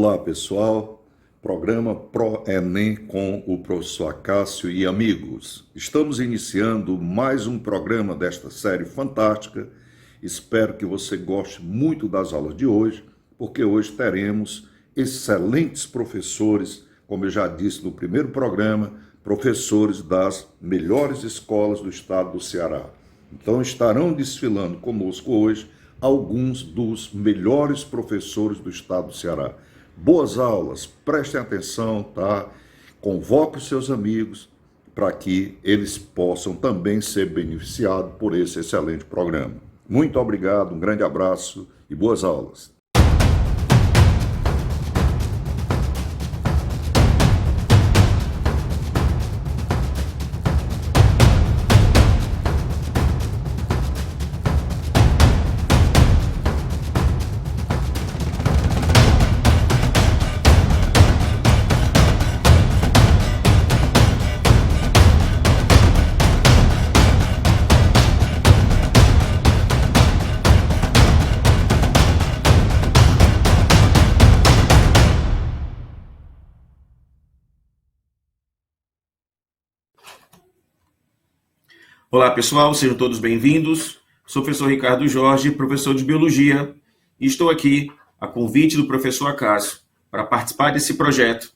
Olá, pessoal. Programa Pro Enem com o professor Acácio e amigos. Estamos iniciando mais um programa desta série fantástica. Espero que você goste muito das aulas de hoje, porque hoje teremos excelentes professores, como eu já disse no primeiro programa, professores das melhores escolas do estado do Ceará. Então estarão desfilando conosco hoje alguns dos melhores professores do estado do Ceará. Boas aulas, prestem atenção, tá? Convoque os seus amigos para que eles possam também ser beneficiados por esse excelente programa. Muito obrigado, um grande abraço e boas aulas. Olá pessoal, sejam todos bem-vindos. Sou o professor Ricardo Jorge, professor de Biologia, e estou aqui a convite do professor Acácio para participar desse projeto,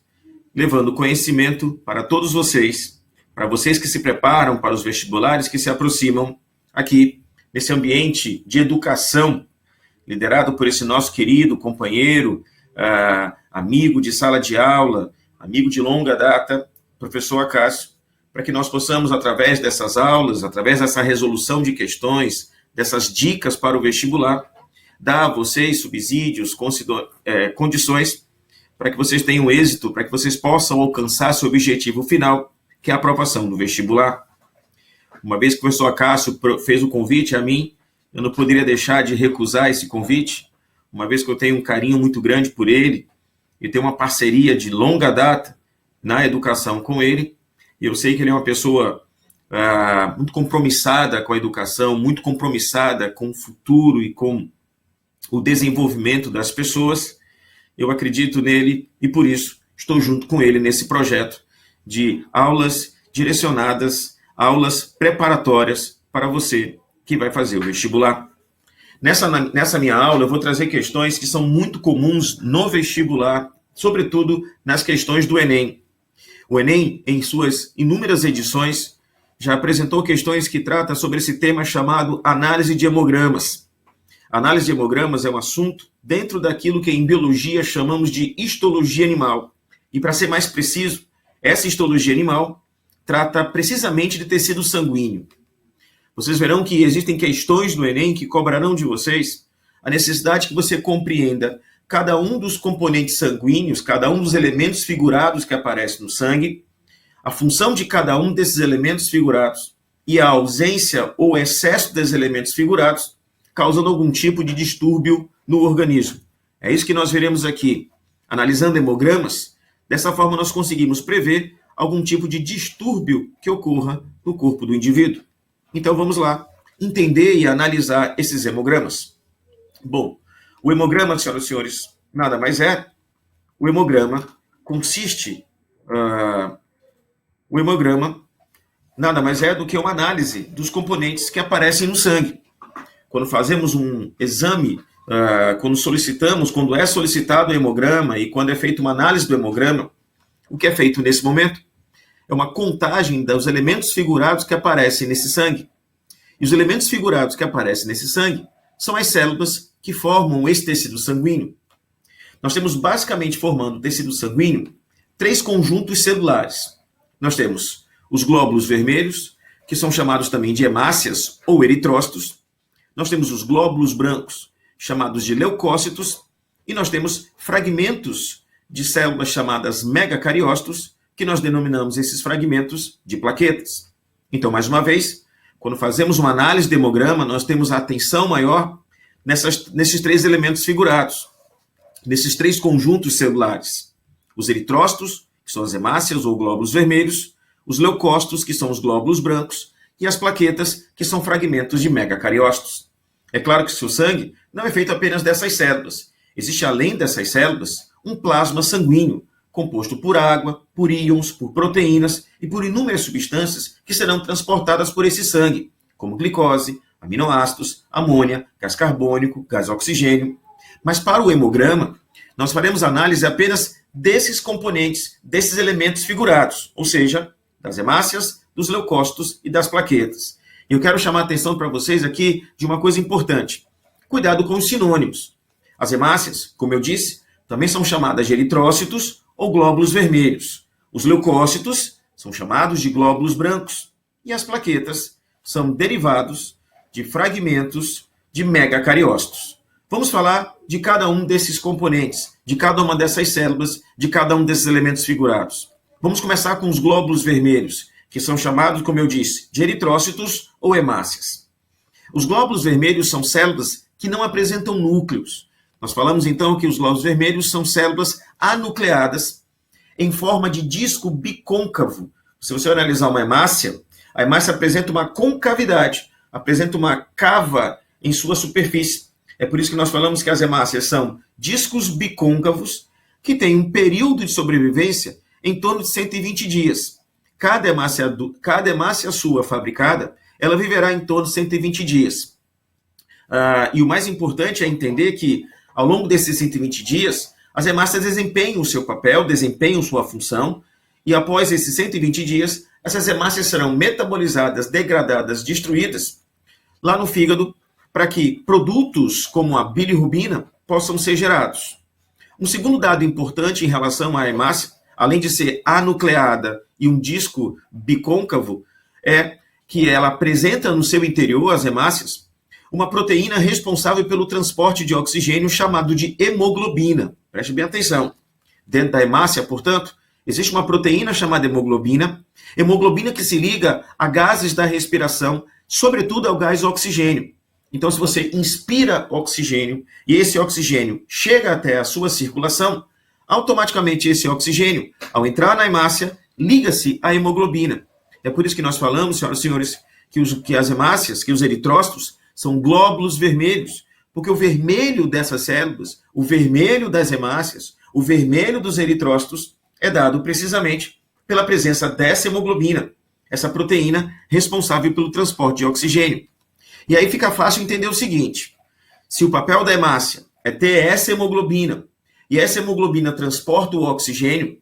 levando conhecimento para todos vocês, para vocês que se preparam para os vestibulares que se aproximam aqui nesse ambiente de educação, liderado por esse nosso querido companheiro, amigo de sala de aula, amigo de longa data, professor Acácio, para que nós possamos, através dessas aulas, através dessa resolução de questões, dessas dicas para o vestibular, dar a vocês subsídios, condições para que vocês tenham êxito, para que vocês possam alcançar seu objetivo final, que é a aprovação do vestibular. Uma vez que o professor Acácio fez o convite a mim, eu não poderia deixar de recusar esse convite, uma vez que eu tenho um carinho muito grande por ele, e tenho uma parceria de longa data na educação com ele. Eu sei que ele é uma pessoa muito compromissada com a educação, muito compromissada com o futuro e com o desenvolvimento das pessoas. Eu acredito nele e, por isso, estou junto com ele nesse projeto de aulas direcionadas, aulas preparatórias para você que vai fazer o vestibular. Nessa minha aula, eu vou trazer questões que são muito comuns no vestibular, sobretudo nas questões do Enem. O Enem, em suas inúmeras edições, já apresentou questões que tratam sobre esse tema chamado análise de hemogramas. A análise de hemogramas é um assunto dentro daquilo que em biologia chamamos de histologia animal. E, para ser mais preciso, essa histologia animal trata precisamente de tecido sanguíneo. Vocês verão que existem questões do Enem que cobrarão de vocês a necessidade que você compreenda cada um dos componentes sanguíneos, cada um dos elementos figurados que aparecem no sangue, a função de cada um desses elementos figurados e a ausência ou excesso desses elementos figurados causando algum tipo de distúrbio no organismo. É isso que nós veremos aqui. Analisando hemogramas, dessa forma nós conseguimos prever algum tipo de distúrbio que ocorra no corpo do indivíduo. Então vamos lá, entender e analisar esses hemogramas. Bom, o hemograma, senhoras e senhores, nada mais é. O hemograma consiste... o hemograma nada mais é do que uma análise dos componentes que aparecem no sangue. Quando fazemos um exame, quando é solicitado o hemograma e quando é feita uma análise do hemograma, o que é feito nesse momento é uma contagem dos elementos figurados que aparecem nesse sangue. E os elementos figurados que aparecem nesse sangue são as células que formam esse tecido sanguíneo. Nós temos basicamente formando o tecido sanguíneo 3 conjuntos celulares. Nós temos os glóbulos vermelhos, que são chamados também de hemácias ou eritrócitos. Nós temos os glóbulos brancos, chamados de leucócitos. E nós temos fragmentos de células chamadas megacariócitos, que nós denominamos esses fragmentos de plaquetas. Então, mais uma vez, quando fazemos uma análise de hemograma, nós temos a atenção maior nesses 3 elementos figurados, nesses 3 conjuntos celulares. Os eritrócitos, que são as hemácias ou glóbulos vermelhos, os leucócitos, que são os glóbulos brancos, e as plaquetas, que são fragmentos de megacariócitos. É claro que o seu sangue não é feito apenas dessas células. Existe, além dessas células, um plasma sanguíneo, composto por água, por íons, por proteínas e por inúmeras substâncias que serão transportadas por esse sangue, como glicose, aminoácidos, amônia, gás carbônico, gás oxigênio. Mas para o hemograma, nós faremos análise apenas desses componentes, desses elementos figurados, ou seja, das hemácias, dos leucócitos e das plaquetas. Eu quero chamar a atenção para vocês aqui de uma coisa importante. Cuidado com os sinônimos. As hemácias, como eu disse, também são chamadas de eritrócitos ou glóbulos vermelhos. Os leucócitos são chamados de glóbulos brancos. E as plaquetas são derivados de fragmentos de megacariócitos. Vamos falar de cada um desses componentes, de cada uma dessas células, de cada um desses elementos figurados. Vamos começar com os glóbulos vermelhos, que são chamados, como eu disse, de eritrócitos ou hemácias. Os glóbulos vermelhos são células que não apresentam núcleos. Nós falamos então que os glóbulos vermelhos são células anucleadas em forma de disco bicôncavo. Se você analisar uma hemácia, a hemácia apresenta uma concavidade, apresenta uma cava em sua superfície. É por isso que nós falamos que as hemácias são discos bicôncavos que têm um período de sobrevivência em torno de 120 dias. Cada hemácia sua fabricada, ela viverá em torno de 120 dias. E o mais importante é entender que, ao longo desses 120 dias, as hemácias desempenham o seu papel, desempenham sua função, e após esses 120 dias, essas hemácias serão metabolizadas, degradadas, destruídas lá no fígado, para que produtos como a bilirrubina possam ser gerados. Um segundo dado importante em relação à hemácia, além de ser anucleada e um disco bicôncavo, é que ela apresenta no seu interior, as hemácias, uma proteína responsável pelo transporte de oxigênio chamado de hemoglobina. Preste bem atenção. Dentro da hemácia, portanto, existe uma proteína chamada hemoglobina que se liga a gases da respiração, sobretudo ao gás oxigênio. Então, se você inspira oxigênio e esse oxigênio chega até a sua circulação, automaticamente esse oxigênio, ao entrar na hemácia, liga-se à hemoglobina. É por isso que nós falamos, senhoras e senhores, que as hemácias, que os eritrócitos, são glóbulos vermelhos, porque o vermelho dessas células, o vermelho das hemácias, o vermelho dos eritrócitos é dado precisamente pela presença dessa hemoglobina, essa proteína responsável pelo transporte de oxigênio. E aí fica fácil entender o seguinte: se o papel da hemácia é ter essa hemoglobina, e essa hemoglobina transporta o oxigênio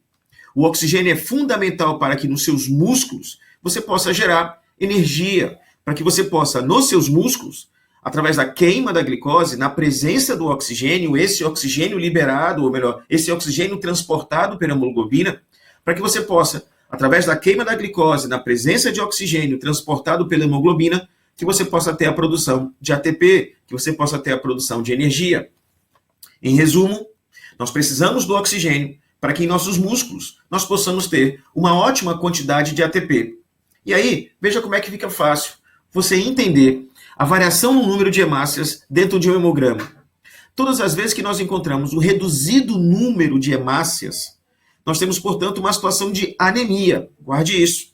é fundamental para que nos seus músculos você possa gerar energia, para que você possa, nos seus músculos, através da queima da glicose, na presença do oxigênio, esse oxigênio liberado, ou melhor, esse oxigênio transportado pela hemoglobina, para que você possa, através da queima da glicose, na presença de oxigênio transportado pela hemoglobina, que você possa ter a produção de ATP, que você possa ter a produção de energia. Em resumo, nós precisamos do oxigênio para que em nossos músculos nós possamos ter uma ótima quantidade de ATP. E aí, veja como é que fica fácil você entender a variação no número de hemácias dentro de um hemograma. Todas as vezes que nós encontramos um reduzido número de hemácias, nós temos, portanto, uma situação de anemia. Guarde isso.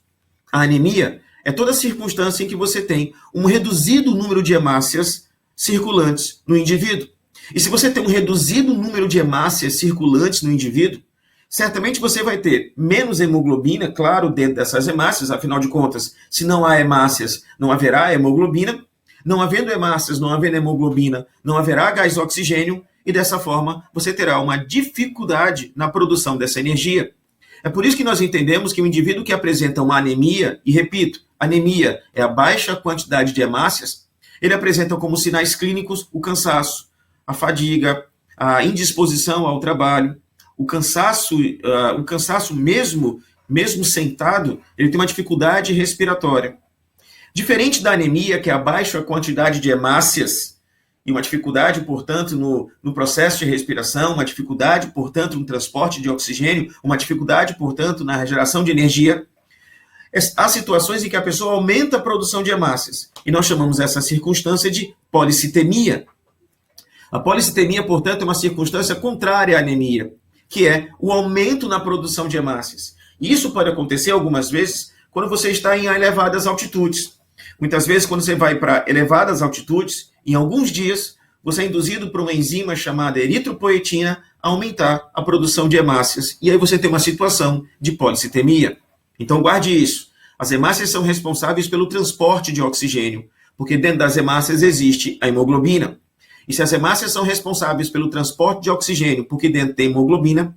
A anemia é toda circunstância em que você tem um reduzido número de hemácias circulantes no indivíduo. E se você tem um reduzido número de hemácias circulantes no indivíduo, certamente você vai ter menos hemoglobina, claro, dentro dessas hemácias, afinal de contas, se não há hemácias, não haverá hemoglobina. Não havendo hemácias, não havendo hemoglobina, não haverá gás oxigênio, e dessa forma você terá uma dificuldade na produção dessa energia. É por isso que nós entendemos que o indivíduo que apresenta uma anemia, e repito, anemia é a baixa quantidade de hemácias, ele apresenta como sinais clínicos o cansaço, a fadiga, a indisposição ao trabalho, o cansaço mesmo sentado, ele tem uma dificuldade respiratória. Diferente da anemia, que é a baixa quantidade de hemácias, e uma dificuldade, portanto, no processo de respiração, uma dificuldade, portanto, no transporte de oxigênio, uma dificuldade, portanto, na geração de energia, há situações em que a pessoa aumenta a produção de hemácias, e nós chamamos essa circunstância de policitemia. A policitemia, portanto, é uma circunstância contrária à anemia, que é o aumento na produção de hemácias. E isso pode acontecer algumas vezes quando você está em elevadas altitudes. Muitas vezes, quando você vai para elevadas altitudes, em alguns dias, você é induzido por uma enzima chamada eritropoetina a aumentar a produção de hemácias. E aí você tem uma situação de policitemia. Então guarde isso. As hemácias são responsáveis pelo transporte de oxigênio, porque dentro das hemácias existe a hemoglobina. E se as hemácias são responsáveis pelo transporte de oxigênio, porque dentro tem hemoglobina,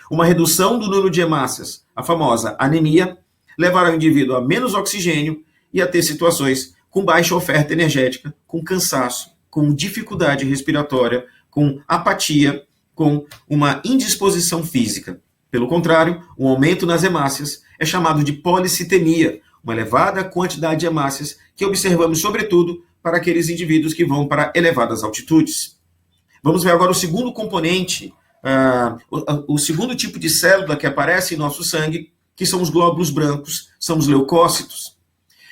uma redução do número de hemácias, a famosa anemia, levará o indivíduo a menos oxigênio e a ter situações com baixa oferta energética, com cansaço, com dificuldade respiratória, com apatia, com uma indisposição física. Pelo contrário, um aumento nas hemácias é chamado de policitemia, uma elevada quantidade de hemácias que observamos, sobretudo, para aqueles indivíduos que vão para elevadas altitudes. Vamos ver agora o segundo componente, o segundo tipo de célula que aparece em nosso sangue, que são os glóbulos brancos, são os leucócitos.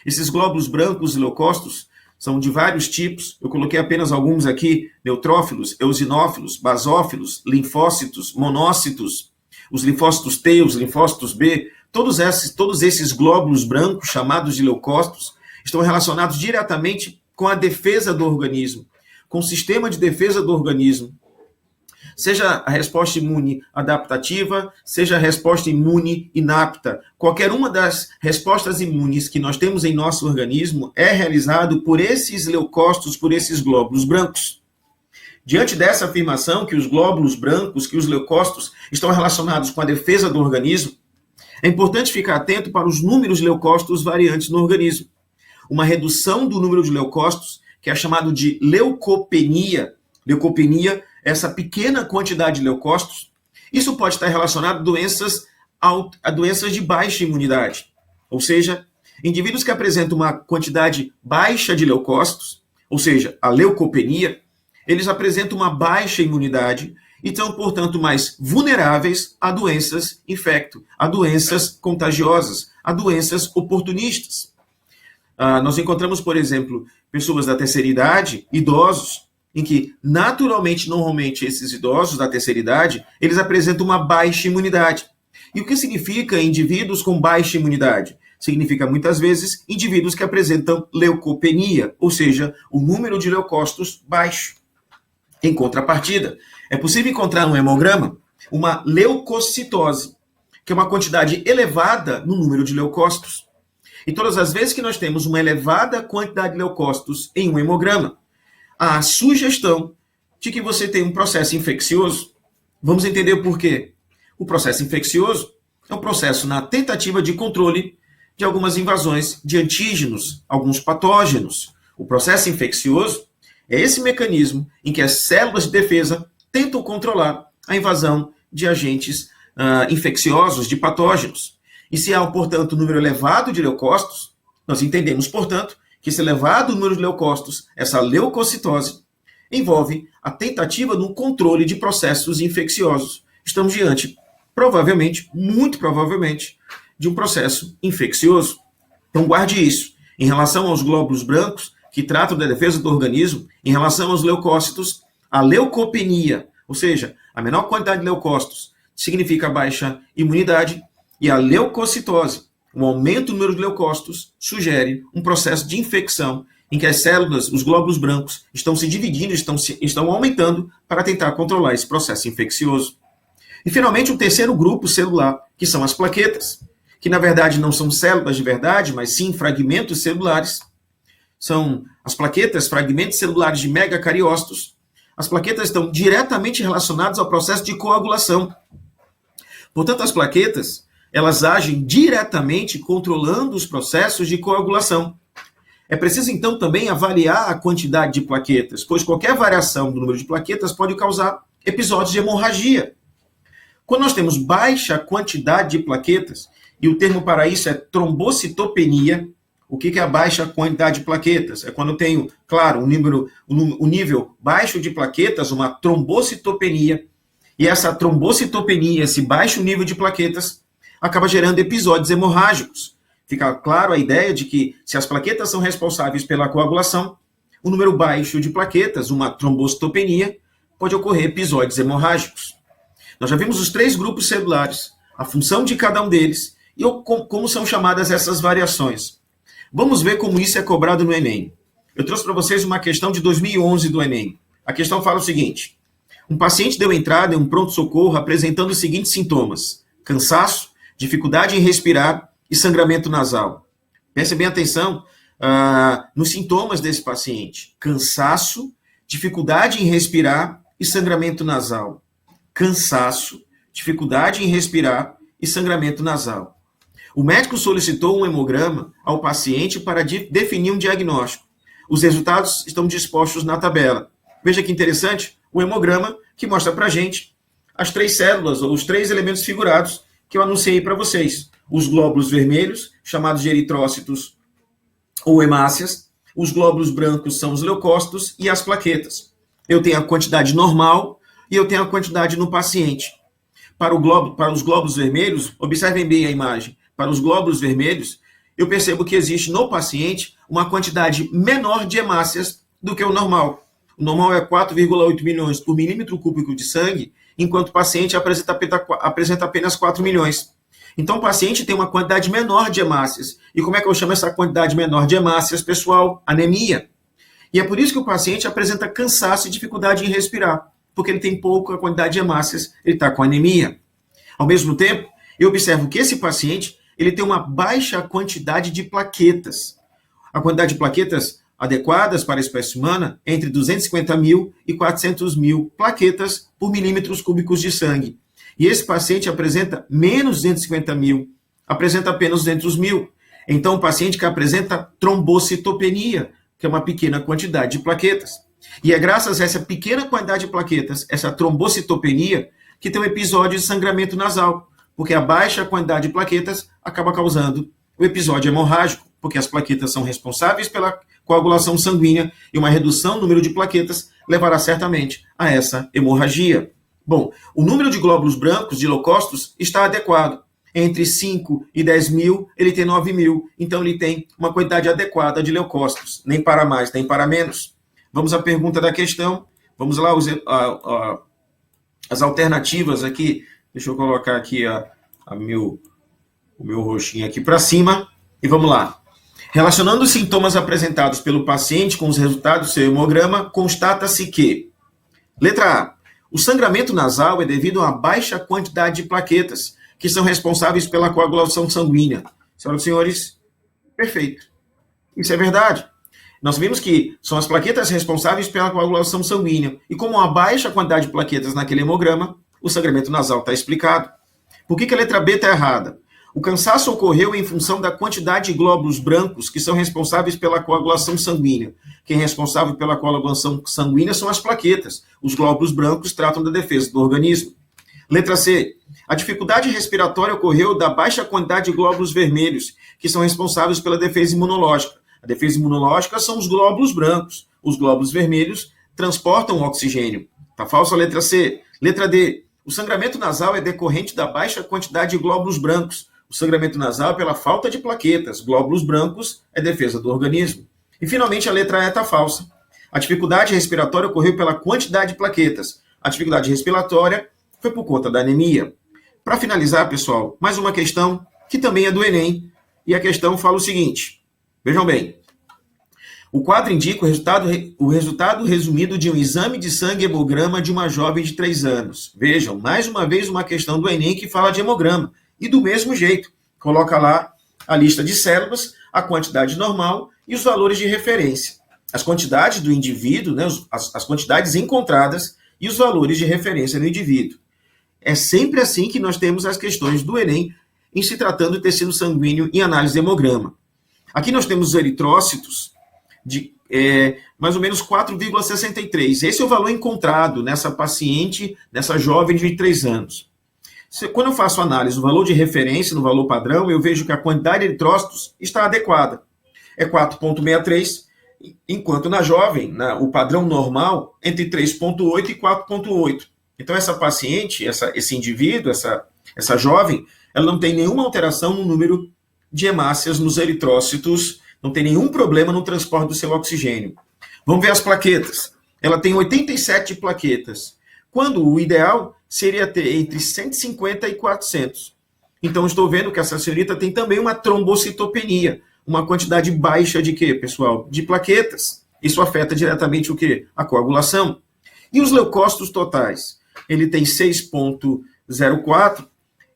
Esses glóbulos brancos e leucócitos são de vários tipos, eu coloquei apenas alguns aqui: neutrófilos, eosinófilos, basófilos, linfócitos, monócitos, os linfócitos T, os linfócitos B. Todos esses glóbulos brancos, chamados de leucócitos, estão relacionados diretamente com a defesa do organismo, com o sistema de defesa do organismo. Seja a resposta imune adaptativa, seja a resposta imune inapta. Qualquer uma das respostas imunes que nós temos em nosso organismo é realizado por esses leucócitos, por esses glóbulos brancos. Diante dessa afirmação que os glóbulos brancos, que os leucócitos estão relacionados com a defesa do organismo, é importante ficar atento para os números de leucócitos variantes no organismo. Uma redução do número de leucócitos, que é chamado de leucopenia. Leucopenia, essa pequena quantidade de leucócitos, isso pode estar relacionado a doenças de baixa imunidade. Ou seja, indivíduos que apresentam uma quantidade baixa de leucócitos, ou seja, a leucopenia, eles apresentam uma baixa imunidade e são, portanto, mais vulneráveis a doenças infecto, a doenças contagiosas, a doenças oportunistas. Nós encontramos, por exemplo, pessoas da terceira idade, idosos, em que, naturalmente, normalmente, esses idosos da terceira idade, eles apresentam uma baixa imunidade. E o que significa indivíduos com baixa imunidade? Significa, muitas vezes, indivíduos que apresentam leucopenia, ou seja, o número de leucócitos baixo. Em contrapartida, é possível encontrar no hemograma uma leucocitose, que é uma quantidade elevada no número de leucócitos. E todas as vezes que nós temos uma elevada quantidade de leucócitos em um hemograma, há a sugestão de que você tem um processo infeccioso. Vamos entender por quê. O processo infeccioso é um processo na tentativa de controle de algumas invasões de antígenos, alguns patógenos. O processo infeccioso é esse mecanismo em que as células de defesa tentam controlar a invasão de agentes infecciosos, de patógenos. E se há, portanto, um número elevado de leucócitos, nós entendemos, portanto, que esse elevado número de leucócitos, essa leucocitose, envolve a tentativa de um controle de processos infecciosos. Estamos diante, provavelmente, muito provavelmente, de um processo infeccioso. Então guarde isso. Em relação aos glóbulos brancos, que tratam da defesa do organismo, em relação aos leucócitos, a leucopenia, ou seja, a menor quantidade de leucócitos, significa baixa imunidade, e a leucocitose, o aumento do número de leucócitos, sugere um processo de infecção em que as células, os glóbulos brancos, estão se dividindo, estão aumentando para tentar controlar esse processo infeccioso. E, finalmente, um terceiro grupo celular, que são as plaquetas, que, na verdade, não são células de verdade, mas sim fragmentos celulares. São as plaquetas, fragmentos celulares de megacariócitos. As plaquetas estão diretamente relacionadas ao processo de coagulação. Portanto, as plaquetas, elas agem diretamente controlando os processos de coagulação. É preciso, então, também avaliar a quantidade de plaquetas, pois qualquer variação do número de plaquetas pode causar episódios de hemorragia. Quando nós temos baixa quantidade de plaquetas, e o termo para isso é trombocitopenia, o que é a baixa quantidade de plaquetas? É quando eu tenho, claro, um nível baixo de plaquetas, uma trombocitopenia, e essa trombocitopenia, esse baixo nível de plaquetas, acaba gerando episódios hemorrágicos. Fica claro a ideia de que, se as plaquetas são responsáveis pela coagulação, o número baixo de plaquetas, uma trombocitopenia, pode ocorrer episódios hemorrágicos. Nós já vimos os 3 grupos celulares, a função de cada um deles e como são chamadas essas variações. Vamos ver como isso é cobrado no Enem. Eu trouxe para vocês uma questão de 2011 do Enem. A questão fala o seguinte: Um paciente deu entrada em um pronto-socorro apresentando os seguintes sintomas: cansaço, dificuldade em respirar e sangramento nasal. Preste bem atenção nos sintomas desse paciente: cansaço, dificuldade em respirar e sangramento nasal. Cansaço, dificuldade em respirar e sangramento nasal. O médico solicitou um hemograma ao paciente para definir um diagnóstico. Os resultados estão dispostos na tabela. Veja que interessante, o hemograma que mostra para a gente as 3 células, ou os 3 elementos figurados que eu anunciei para vocês. Os glóbulos vermelhos, chamados de eritrócitos ou hemácias. Os glóbulos brancos são os leucócitos e as plaquetas. Eu tenho a quantidade normal e eu tenho a quantidade no paciente. Para os glóbulos vermelhos, observem bem a imagem. Para os glóbulos vermelhos, eu percebo que existe no paciente uma quantidade menor de hemácias do que o normal. O normal é 4,8 milhões por milímetro cúbico de sangue, enquanto o paciente apresenta apenas 4 milhões. Então, o paciente tem uma quantidade menor de hemácias. E como é que eu chamo essa quantidade menor de hemácias, pessoal? Anemia. E é por isso que o paciente apresenta cansaço e dificuldade em respirar, porque ele tem pouca quantidade de hemácias, ele está com anemia. Ao mesmo tempo, eu observo que esse paciente ele tem uma baixa quantidade de plaquetas. A quantidade de plaquetas adequadas para a espécie humana é entre 250 mil e 400 mil plaquetas por milímetros cúbicos de sangue. E esse paciente apresenta menos 250 mil, apresenta apenas 200 mil. Então, o paciente que apresenta trombocitopenia, que é uma pequena quantidade de plaquetas. E é graças a essa pequena quantidade de plaquetas, essa trombocitopenia, que tem um episódio de sangramento nasal, porque a baixa quantidade de plaquetas acaba causando o episódio hemorrágico, porque as plaquetas são responsáveis pela coagulação sanguínea e uma redução no número de plaquetas levará certamente a essa hemorragia. Bom, o número de glóbulos brancos, de leucócitos, está adequado. Entre 5 e 10 mil, ele tem 9 mil. Então, ele tem uma quantidade adequada de leucócitos, nem para mais, nem para menos. Vamos à pergunta da questão. Vamos lá, as alternativas aqui. Deixa eu colocar aqui o meu roxinho aqui para cima. E vamos lá. Relacionando os sintomas apresentados pelo paciente com os resultados do seu hemograma, constata-se que: letra A. O sangramento nasal é devido a uma baixa quantidade de plaquetas, que são responsáveis pela coagulação sanguínea. Senhoras e senhores, perfeito. Isso é verdade. Nós vimos que são as plaquetas responsáveis pela coagulação sanguínea. E como há baixa quantidade de plaquetas naquele hemograma, o sangramento nasal está explicado. Por que a letra B está errada? O cansaço ocorreu em função da quantidade de glóbulos brancos que são responsáveis pela coagulação sanguínea. Quem é responsável pela coagulação sanguínea são as plaquetas. Os glóbulos brancos tratam da defesa do organismo. Letra C. A dificuldade respiratória ocorreu da baixa quantidade de glóbulos vermelhos, que são responsáveis pela defesa imunológica. A defesa imunológica são os glóbulos brancos. Os glóbulos vermelhos transportam o oxigênio. Está falsa a letra C. Letra D. O sangramento nasal é decorrente da baixa quantidade de glóbulos brancos. O sangramento nasal é pela falta de plaquetas. Glóbulos brancos é defesa do organismo. E, finalmente, a letra E está falsa. A dificuldade respiratória ocorreu pela quantidade de plaquetas. A dificuldade respiratória foi por conta da anemia. Para finalizar, pessoal, mais uma questão que também é do Enem. E a questão fala o seguinte. Vejam bem. O quadro indica o resultado resumido de um exame de sangue hemograma de uma jovem de 3 anos. Vejam, mais uma vez uma questão do Enem que fala de hemograma. E do mesmo jeito, coloca lá a lista de células, a quantidade normal e os valores de referência. As quantidades do indivíduo, né, as quantidades encontradas e os valores de referência do indivíduo. É sempre assim que nós temos as questões do Enem em se tratando de tecido sanguíneo em análise de hemograma. Aqui nós temos os eritrócitos de mais ou menos 4,63. Esse é o valor encontrado nessa paciente, nessa jovem de 3 anos. Quando eu faço análise do valor de referência, no valor padrão, eu vejo que a quantidade de eritrócitos está adequada. É 4,63, enquanto na jovem, o padrão normal, entre 3,8 e 4,8. Então, essa paciente, esse indivíduo, essa jovem, ela não tem nenhuma alteração no número de hemácias nos eritrócitos, não tem nenhum problema no transporte do seu oxigênio. Vamos ver as plaquetas. Ela tem 87 plaquetas, quando o ideal seria ter entre 150 e 400. Então, estou vendo que essa senhorita tem também uma trombocitopenia, uma quantidade baixa de quê, pessoal? De plaquetas. Isso afeta diretamente o quê? A coagulação. E os leucócitos totais? Ele tem 6,04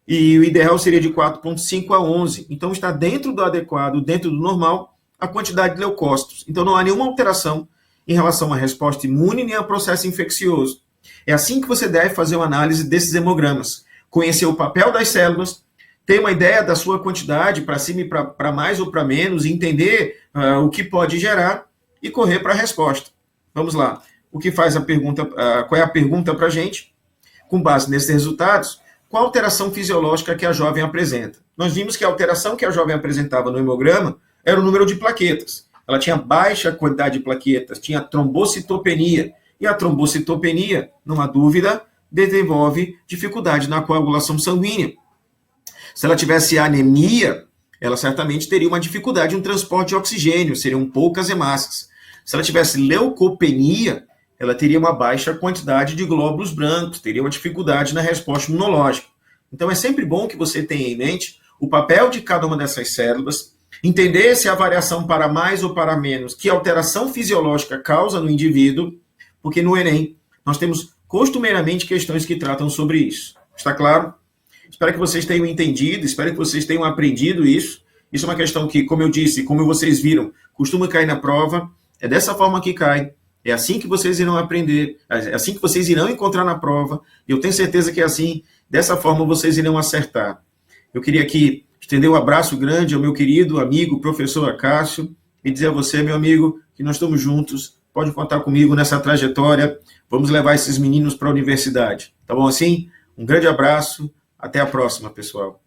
e o ideal seria de 4,5 a 11. Então está dentro do adequado, dentro do normal, a quantidade de leucócitos. Então não há nenhuma alteração em relação à resposta imune nem ao processo infeccioso. É assim que você deve fazer uma análise desses hemogramas. Conhecer o papel das células, ter uma ideia da sua quantidade, para cima e para mais ou para menos, entender o que pode gerar e correr para a resposta. Vamos lá. O que faz a pergunta? Qual é a pergunta para a gente? Com base nesses resultados, qual a alteração fisiológica que a jovem apresenta? Nós vimos que a alteração que a jovem apresentava no hemograma era o número de plaquetas. Ela tinha baixa quantidade de plaquetas, tinha trombocitopenia. E a trombocitopenia, não há dúvida, desenvolve dificuldade na coagulação sanguínea. Se ela tivesse anemia, ela certamente teria uma dificuldade no transporte de oxigênio, seriam poucas hemácias. Se ela tivesse leucopenia, ela teria uma baixa quantidade de glóbulos brancos, teria uma dificuldade na resposta imunológica. Então é sempre bom que você tenha em mente o papel de cada uma dessas células, entender se a variação para mais ou para menos, que alteração fisiológica causa no indivíduo, porque no Enem nós temos costumeiramente questões que tratam sobre isso. Está claro? Espero que vocês tenham entendido, espero que vocês tenham aprendido isso. Isso é uma questão que, como eu disse, como vocês viram, costuma cair na prova. É dessa forma que cai. É assim que vocês irão aprender, é assim que vocês irão encontrar na prova. E eu tenho certeza que é assim, dessa forma vocês irão acertar. Eu queria aqui estender um abraço grande ao meu querido amigo, professor Acácio, e dizer a você, meu amigo, que nós estamos juntos. Pode contar comigo nessa trajetória. Vamos levar esses meninos para a universidade. Tá bom assim? Um grande abraço. Até a próxima, pessoal.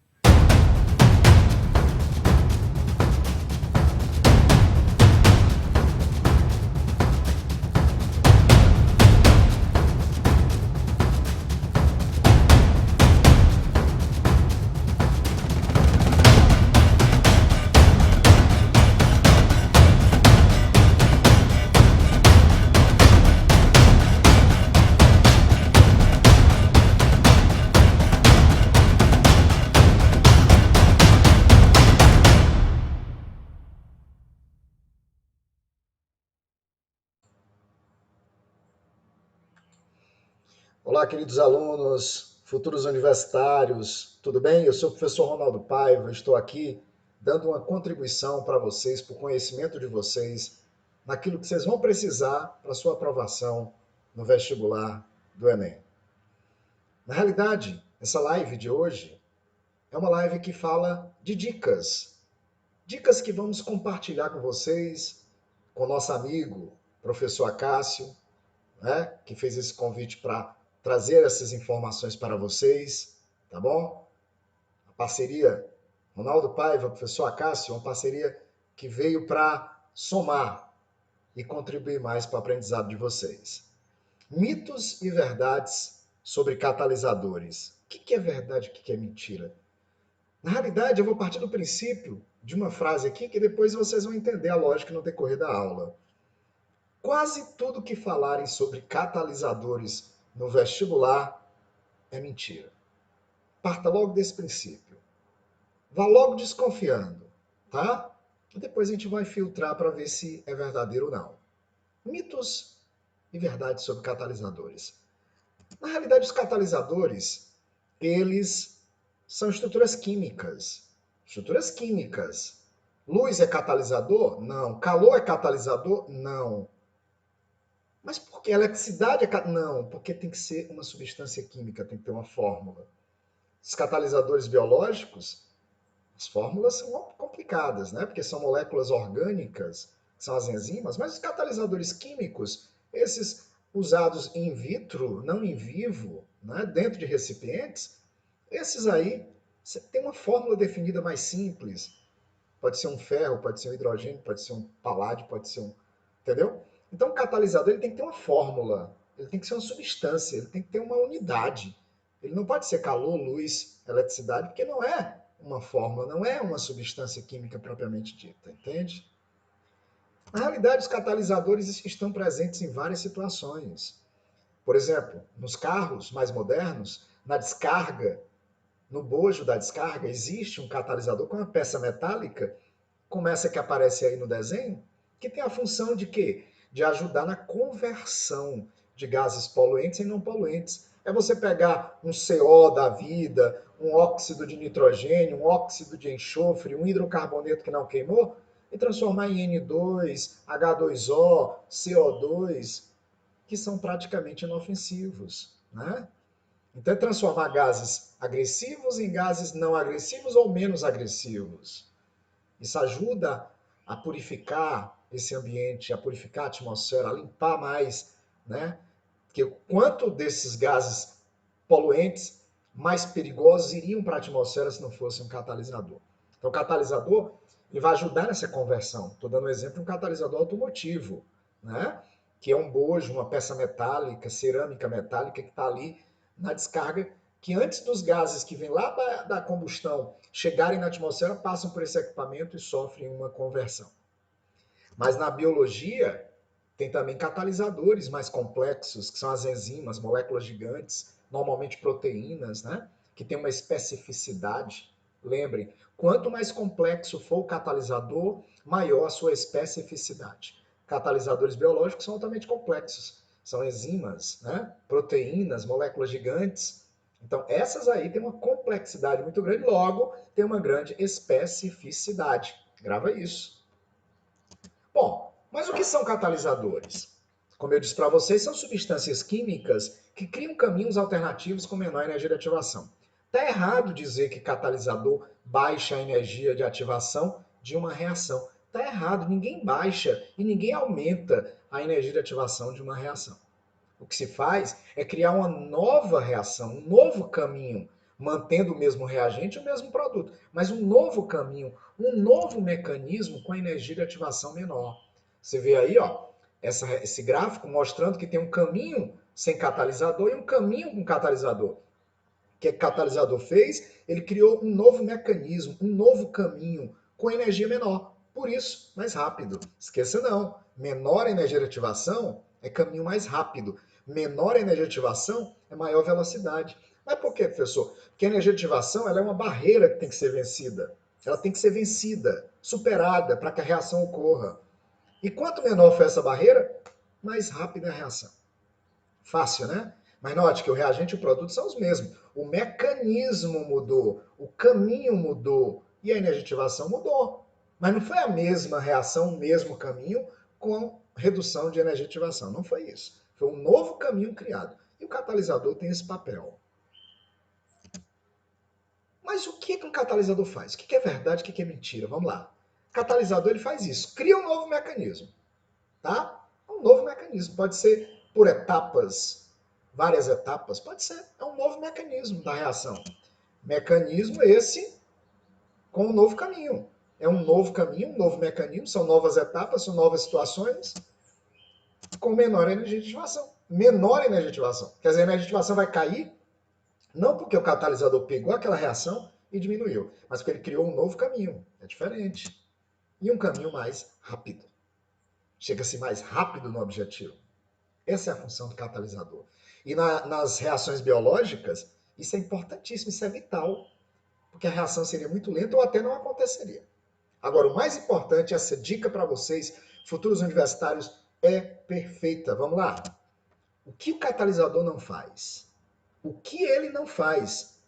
Olá, queridos alunos, futuros universitários, tudo bem? Eu sou o professor Ronaldo Paiva, estou aqui dando uma contribuição para vocês, para o conhecimento de vocês, naquilo que vocês vão precisar para a sua aprovação no vestibular do Enem. Na realidade, essa live de hoje é uma live que fala de dicas. Dicas que vamos compartilhar com vocês, com nosso amigo, professor Acácio, né, que fez esse convite para trazer essas informações para vocês, tá bom? A parceria Ronaldo Paiva, professor Acácio, uma parceria que veio para somar e contribuir mais para o aprendizado de vocês. Mitos e verdades sobre catalisadores. O que é verdade e o que é mentira? Na realidade, eu vou partir do princípio de uma frase aqui que depois vocês vão entender a lógica no decorrer da aula. Quase tudo que falarem sobre catalisadores no vestibular é mentira. Parta logo desse princípio. Vá logo desconfiando, tá? E depois a gente vai filtrar para ver se é verdadeiro ou não. Mitos e verdades sobre catalisadores. Na realidade, os catalisadores, eles são estruturas químicas. Estruturas químicas. Luz é catalisador? Não. Calor é catalisador? Não. Mas por que eletricidade é... Não, porque tem que ser uma substância química, tem que ter uma fórmula. Os catalisadores biológicos, as fórmulas são complicadas, né? Porque são moléculas orgânicas, são as enzimas, mas os catalisadores químicos, esses usados in vitro, não in vivo, né? Dentro de recipientes, esses aí, você tem uma fórmula definida mais simples. Pode ser um ferro, pode ser um hidrogênio, pode ser um paládio, pode ser um... Entendeu? Então, o catalisador ele tem que ter uma fórmula, ele tem que ser uma substância, ele tem que ter uma unidade. Ele não pode ser calor, luz, eletricidade, porque não é uma fórmula, não é uma substância química propriamente dita, entende? Na realidade, os catalisadores estão presentes em várias situações. Por exemplo, nos carros mais modernos, na descarga, no bojo da descarga, existe um catalisador com uma peça metálica, como essa que aparece aí no desenho, que tem a função de quê? De ajudar na conversão, de gases poluentes e não poluentes. É você pegar um CO da vida, um óxido de nitrogênio, um óxido de enxofre, um hidrocarboneto que não queimou, e transformar em N2, H2O, CO2, que são praticamente inofensivos, né? Então é transformar gases agressivos em gases não agressivos ou menos agressivos. Isso ajuda a purificar esse ambiente, a purificar a atmosfera, a limpar mais, né? Porque quanto desses gases poluentes mais perigosos iriam para a atmosfera se não fosse um catalisador. Então o catalisador ele vai ajudar nessa conversão. Estou dando um exemplo de um catalisador automotivo, né? Que é um bojo, uma peça metálica, cerâmica metálica que está ali na descarga, que antes dos gases que vêm lá da combustão chegarem na atmosfera, passam por esse equipamento e sofrem uma conversão. Mas na biologia, tem também catalisadores mais complexos, que são as enzimas, moléculas gigantes, normalmente proteínas, né? Que tem uma especificidade. Lembrem, quanto mais complexo for o catalisador, maior a sua especificidade. Catalisadores biológicos são altamente complexos. São enzimas, né? Proteínas, moléculas gigantes. Então, essas aí têm uma complexidade muito grande, logo, tem uma grande especificidade. Grava isso. Bom, mas o que são catalisadores? Como eu disse para vocês, são substâncias químicas que criam caminhos alternativos com menor energia de ativação. Está errado dizer que catalisador baixa a energia de ativação de uma reação. Está errado, ninguém baixa e ninguém aumenta a energia de ativação de uma reação. O que se faz é criar uma nova reação, um novo caminho, mantendo o mesmo reagente e o mesmo produto, mas um novo caminho, um novo mecanismo com energia de ativação menor. Você vê aí, ó, esse gráfico mostrando que tem um caminho sem catalisador e um caminho com catalisador. O que o catalisador fez? Ele criou um novo mecanismo, um novo caminho com energia menor. Por isso, mais rápido. Esqueça não, menor energia de ativação é caminho mais rápido. Menor energia de ativação é maior velocidade. Mas por quê, professor? Porque a energia de ativação ela é uma barreira que tem que ser vencida. Ela tem que ser vencida, superada, para que a reação ocorra. E quanto menor for essa barreira, mais rápida é a reação. Fácil, né? Mas note que o reagente e o produto são os mesmos. O mecanismo mudou, o caminho mudou e a energia de ativação mudou. Mas não foi a mesma reação, o mesmo caminho com redução de energia de ativação. Não foi isso. Foi um novo caminho criado. E o catalisador tem esse papel. Mas o que um catalisador faz? O que é verdade, o que é mentira? Vamos lá. O catalisador ele faz isso, cria um novo mecanismo. Tá? Um novo mecanismo. Pode ser por etapas, várias etapas, pode ser. É um novo mecanismo da reação. Mecanismo esse com um novo caminho. É um novo caminho, um novo mecanismo, são novas etapas, são novas situações com menor energia de ativação. Menor energia de ativação. Quer dizer, a energia de ativação vai cair não porque o catalisador pegou aquela reação e diminuiu, mas porque ele criou um novo caminho. É diferente. E um caminho mais rápido. Chega-se mais rápido no objetivo. Essa é a função do catalisador. E nas reações biológicas, isso é importantíssimo, isso é vital, porque a reação seria muito lenta ou até não aconteceria. Agora, o mais importante, essa dica para vocês, futuros universitários, é perfeita. Vamos lá. O que o catalisador não faz? O que ele não faz?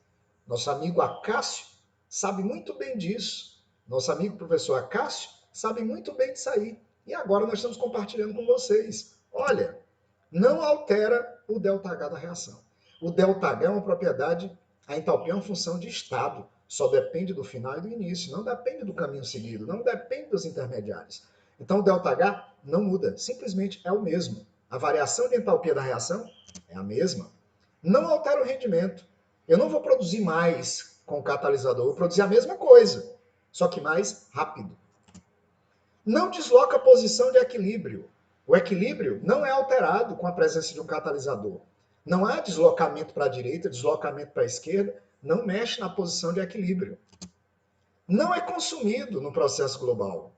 Nosso amigo Acácio sabe muito bem disso. Nosso amigo professor Acácio sabe muito bem disso aí. E agora nós estamos compartilhando com vocês. Olha, não altera o ΔH da reação. O ΔH é uma propriedade, a entalpia é uma função de estado. Só depende do final e do início, não depende do caminho seguido, não depende dos intermediários. Então o ΔH não muda, simplesmente é o mesmo. A variação de entalpia da reação é a mesma. Não altera o rendimento. Eu não vou produzir mais com o catalisador, eu vou produzir a mesma coisa, só que mais rápido. Não desloca a posição de equilíbrio. O equilíbrio não é alterado com a presença de um catalisador. Não há deslocamento para a direita, deslocamento para a esquerda, não mexe na posição de equilíbrio. Não é consumido no processo global.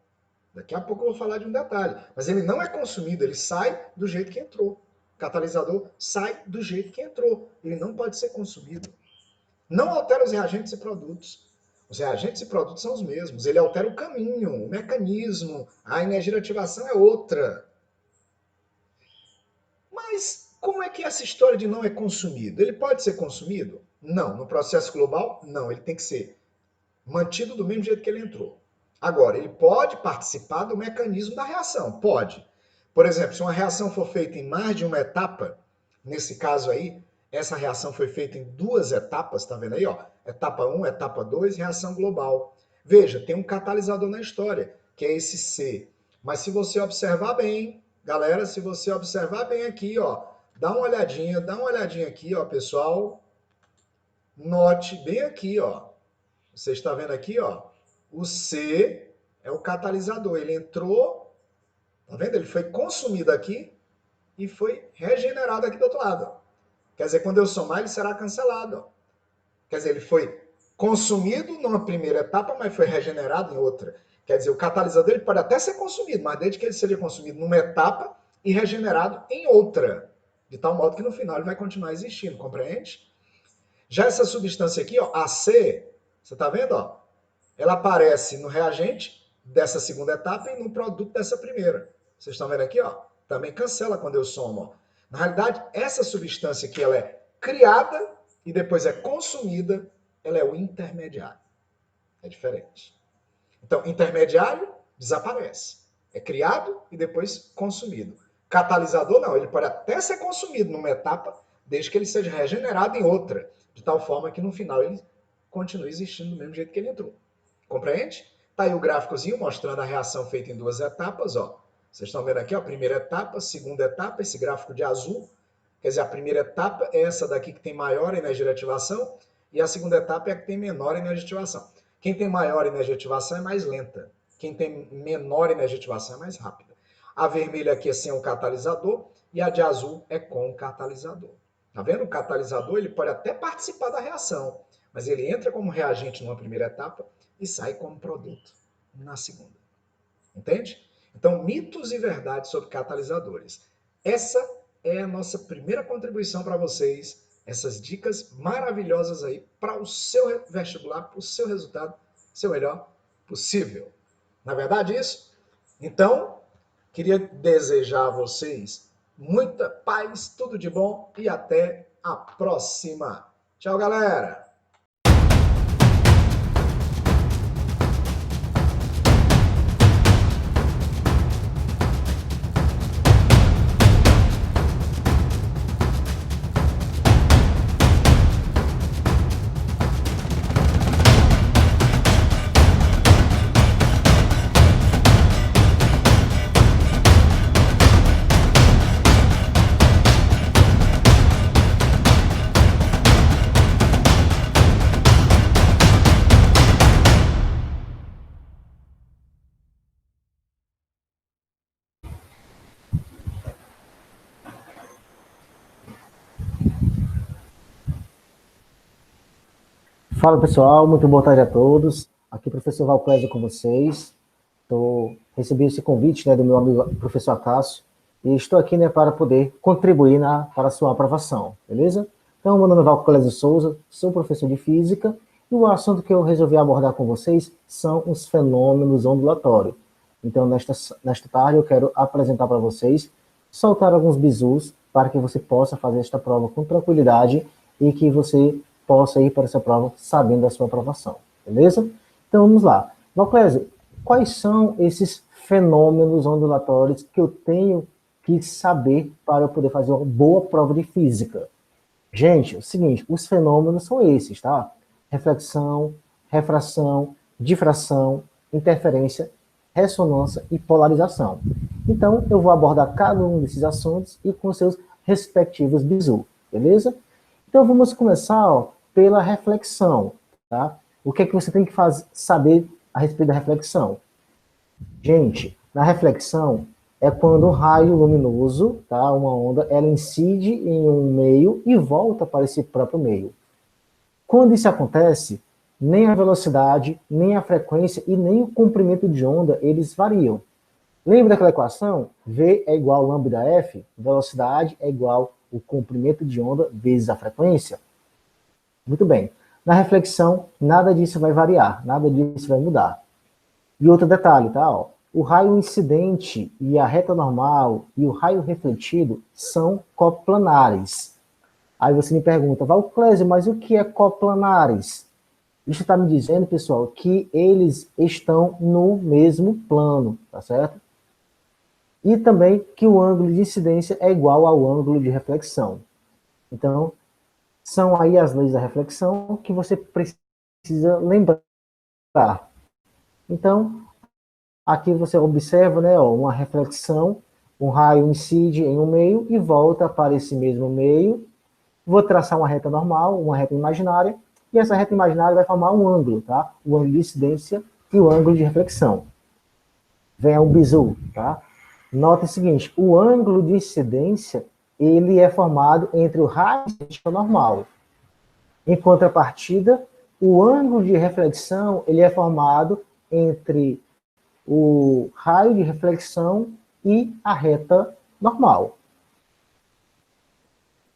Daqui a pouco eu vou falar de um detalhe, mas ele não é consumido, ele sai do jeito que entrou. O catalisador sai do jeito que entrou, ele não pode ser consumido. Não altera os reagentes e produtos. Os reagentes e produtos são os mesmos. Ele altera o caminho, o mecanismo, a energia de ativação é outra. Mas como é que essa história de não é consumido? Ele pode ser consumido? Não. No processo global, não. Ele tem que ser mantido do mesmo jeito que ele entrou. Agora, ele pode participar do mecanismo da reação. Pode. Por exemplo, se uma reação for feita em mais de uma etapa, nesse caso aí, essa reação foi feita em 2 etapas, tá vendo aí, ó? Etapa 1, etapa 2, reação global. Veja, tem um catalisador na história, que é esse C. Mas se você observar bem, galera, se você observar bem aqui, ó, dá uma olhadinha aqui, ó, pessoal. Note bem aqui, ó. Você está vendo aqui, ó, o C é o catalisador. Ele entrou, tá vendo? Ele foi consumido aqui e foi regenerado aqui do outro lado. Quer dizer, quando eu somar, ele será cancelado. Quer dizer, ele foi consumido numa primeira etapa, mas foi regenerado em outra. Quer dizer, o catalisador ele pode até ser consumido, mas desde que ele seja consumido numa etapa e regenerado em outra. De tal modo que no final ele vai continuar existindo, compreende? Já essa substância aqui, ó, AC, você está vendo? Ó? Ela aparece no reagente dessa segunda etapa e no produto dessa primeira. Vocês estão vendo aqui? Ó? Também cancela quando eu somo. Ó. Na realidade, essa substância aqui ela é criada e depois é consumida, ela é o intermediário. É diferente. Então, intermediário desaparece. É criado e depois consumido. Catalisador não, ele pode até ser consumido numa etapa, desde que ele seja regenerado em outra, de tal forma que no final ele continua existindo do mesmo jeito que ele entrou. Compreende? Tá aí o gráficozinho mostrando a reação feita em 2 etapas, ó. Vocês estão vendo aqui, ó, primeira etapa, segunda etapa, esse gráfico de azul. Quer dizer, a primeira etapa é essa daqui que tem maior energia de ativação e a segunda etapa é a que tem menor energia de ativação. Quem tem maior energia de ativação é mais lenta. Quem tem menor energia de ativação é mais rápida. A vermelha aqui é sem o catalisador e a de azul é com o catalisador. Tá vendo? O catalisador ele pode até participar da reação, mas ele entra como reagente numa primeira etapa e sai como produto na segunda. Entende? Então, mitos e verdades sobre catalisadores. Essa é a nossa primeira contribuição para vocês, essas dicas maravilhosas aí para o seu vestibular, para o seu resultado ser o melhor possível. Na verdade, isso? Então, queria desejar a vocês muita paz, tudo de bom e até a próxima. Tchau, galera! Fala pessoal, muito boa tarde a todos. Aqui o professor Valclésio com vocês. Recebi esse convite, né, do meu amigo professor Acácio e estou aqui, né, para poder contribuir para a sua aprovação, beleza? Então, meu nome é Valclésio Souza, sou professor de física e o assunto que eu resolvi abordar com vocês são os fenômenos ondulatórios. Então, nesta tarde eu quero apresentar para vocês, soltar alguns bizus para que você possa fazer esta prova com tranquilidade e que você possa ir para essa prova sabendo da sua aprovação, beleza? Então vamos lá. Valclésio, quais são esses fenômenos ondulatórios que eu tenho que saber para eu poder fazer uma boa prova de física? Gente, é o seguinte, os fenômenos são esses, tá? Reflexão, refração, difração, interferência, ressonância e polarização. Então, eu vou abordar cada um desses assuntos e com seus respectivos bizus, beleza? Então, vamos começar, ó, pela reflexão, tá? O que é que você tem que saber a respeito da reflexão? Gente, na reflexão é quando um raio luminoso, tá? Uma onda, ela incide em um meio e volta para esse próprio meio. Quando isso acontece, nem a velocidade, nem a frequência e nem o comprimento de onda, eles variam. Lembra daquela equação? V é igual a lambda F, velocidade é igual o comprimento de onda vezes a frequência? Muito bem. Na reflexão, nada disso vai variar, nada disso vai mudar. E outro detalhe, tá? Ó, o raio incidente e a reta normal e o raio refletido são coplanares. Aí você me pergunta, Valclésio, mas o que é coplanares? Isso está me dizendo, pessoal, que eles estão no mesmo plano, tá certo? E também que o ângulo de incidência é igual ao ângulo de reflexão. Então, são aí as leis da reflexão que você precisa lembrar. Então, aqui você observa, né, ó, uma reflexão, um raio incide em um meio e volta para esse mesmo meio. Vou traçar uma reta normal, uma reta imaginária, e essa reta imaginária vai formar um ângulo, tá? O ângulo de incidência e o ângulo de reflexão. Vem o bizu, tá? Nota o seguinte, o ângulo de incidência, ele é formado entre o raio e o normal. Em contrapartida, o ângulo de reflexão, ele é formado entre o raio de reflexão e a reta normal.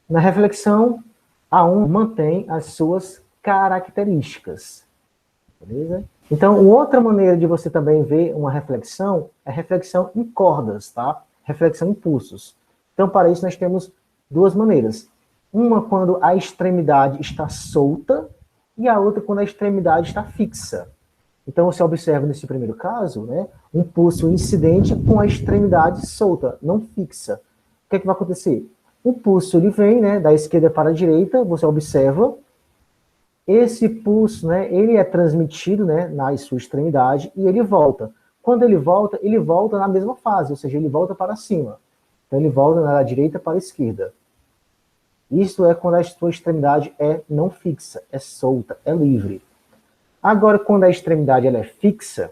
Na reflexão, a onda mantém as suas características. Beleza? Então, outra maneira de você também ver uma reflexão é reflexão em cordas, tá? Reflexão em pulsos. Então, para isso, nós temos duas maneiras. Uma quando a extremidade está solta e a outra quando a extremidade está fixa. Então, você observa nesse primeiro caso, né, um pulso incidente com a extremidade solta, não fixa. O que é que vai acontecer? O pulso ele vem, né, da esquerda para a direita, você observa. Esse pulso, né, ele é transmitido, né, na sua extremidade e ele volta. Quando ele volta na mesma fase, ou seja, ele volta para cima. Então, ele volta da direita para a esquerda. Isso é quando a sua extremidade é não fixa, é solta, é livre. Agora, quando a extremidade ela é fixa,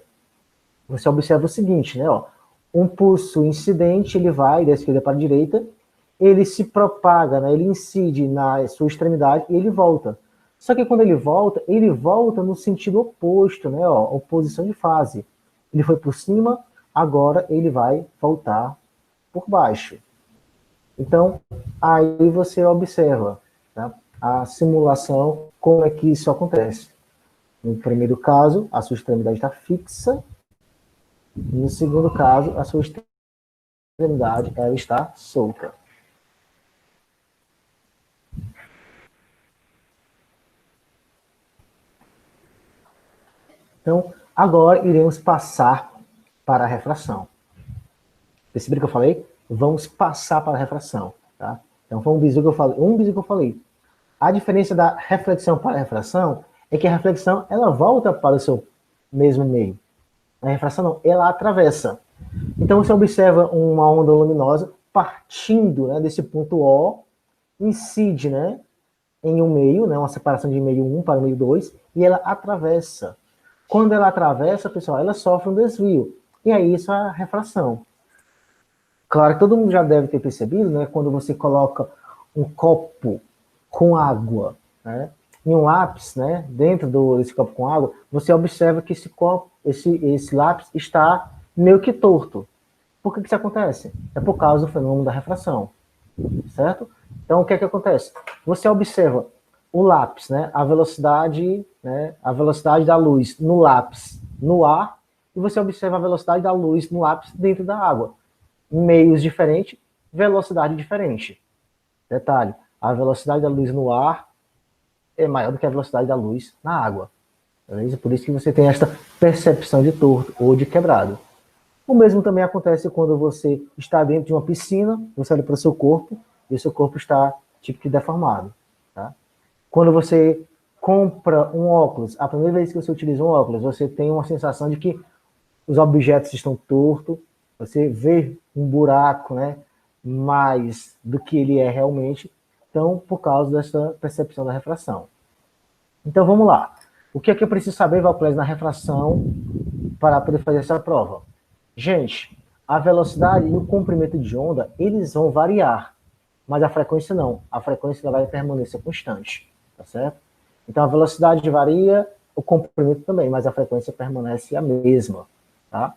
você observa o seguinte, né, ó, um pulso incidente, ele vai da esquerda para a direita, ele se propaga, né, ele incide na sua extremidade e ele volta. Só que quando ele volta no sentido oposto, né, ó, oposição de fase. Ele foi por cima, agora ele vai voltar por baixo. Então, aí você observa, tá, a simulação, como é que isso acontece. No primeiro caso, a sua extremidade está fixa. No segundo caso, a sua extremidade ela está solta. Então, agora iremos passar para a refração. Perceberam o que eu falei? Vamos passar para a refração. Tá? Então, foi um bizu que eu falei. A diferença da reflexão para a refração é que a reflexão ela volta para o seu mesmo meio. A refração não, ela atravessa. Então, você observa uma onda luminosa partindo, né, desse ponto O, incide, né, em um meio, né, uma separação de meio 1 para o meio 2, e ela atravessa. Quando ela atravessa, pessoal, ela sofre um desvio. E aí isso é a refração. Claro que todo mundo já deve ter percebido, né, quando você coloca um copo com água, né, e um lápis, né, dentro desse copo com água, você observa que esse lápis está meio que torto. Por que isso acontece? É por causa do fenômeno da refração, certo? Então, o que é que acontece? Você observa o lápis, né, a velocidade da luz no lápis no ar, e você observa a velocidade da luz no lápis dentro da água. Em meios diferentes, velocidade diferente. Detalhe, a velocidade da luz no ar é maior do que a velocidade da luz na água. Beleza? Por isso que você tem esta percepção de torto ou de quebrado. O mesmo também acontece quando você está dentro de uma piscina, você olha para o seu corpo, e o seu corpo está tipo que deformado. Tá? Quando você compra um óculos, a primeira vez que você utiliza um óculos, você tem uma sensação de que os objetos estão tortos, você vê um buraco, né, mais do que ele é realmente, então, por causa dessa percepção da refração. Então, vamos lá. O que é que eu preciso saber, Valclésio, na refração para poder fazer essa prova? Gente, a velocidade e o comprimento de onda, eles vão variar, mas a frequência não. A frequência vai permanecer constante, tá certo? Então, a velocidade varia, o comprimento também, mas a frequência permanece a mesma, tá?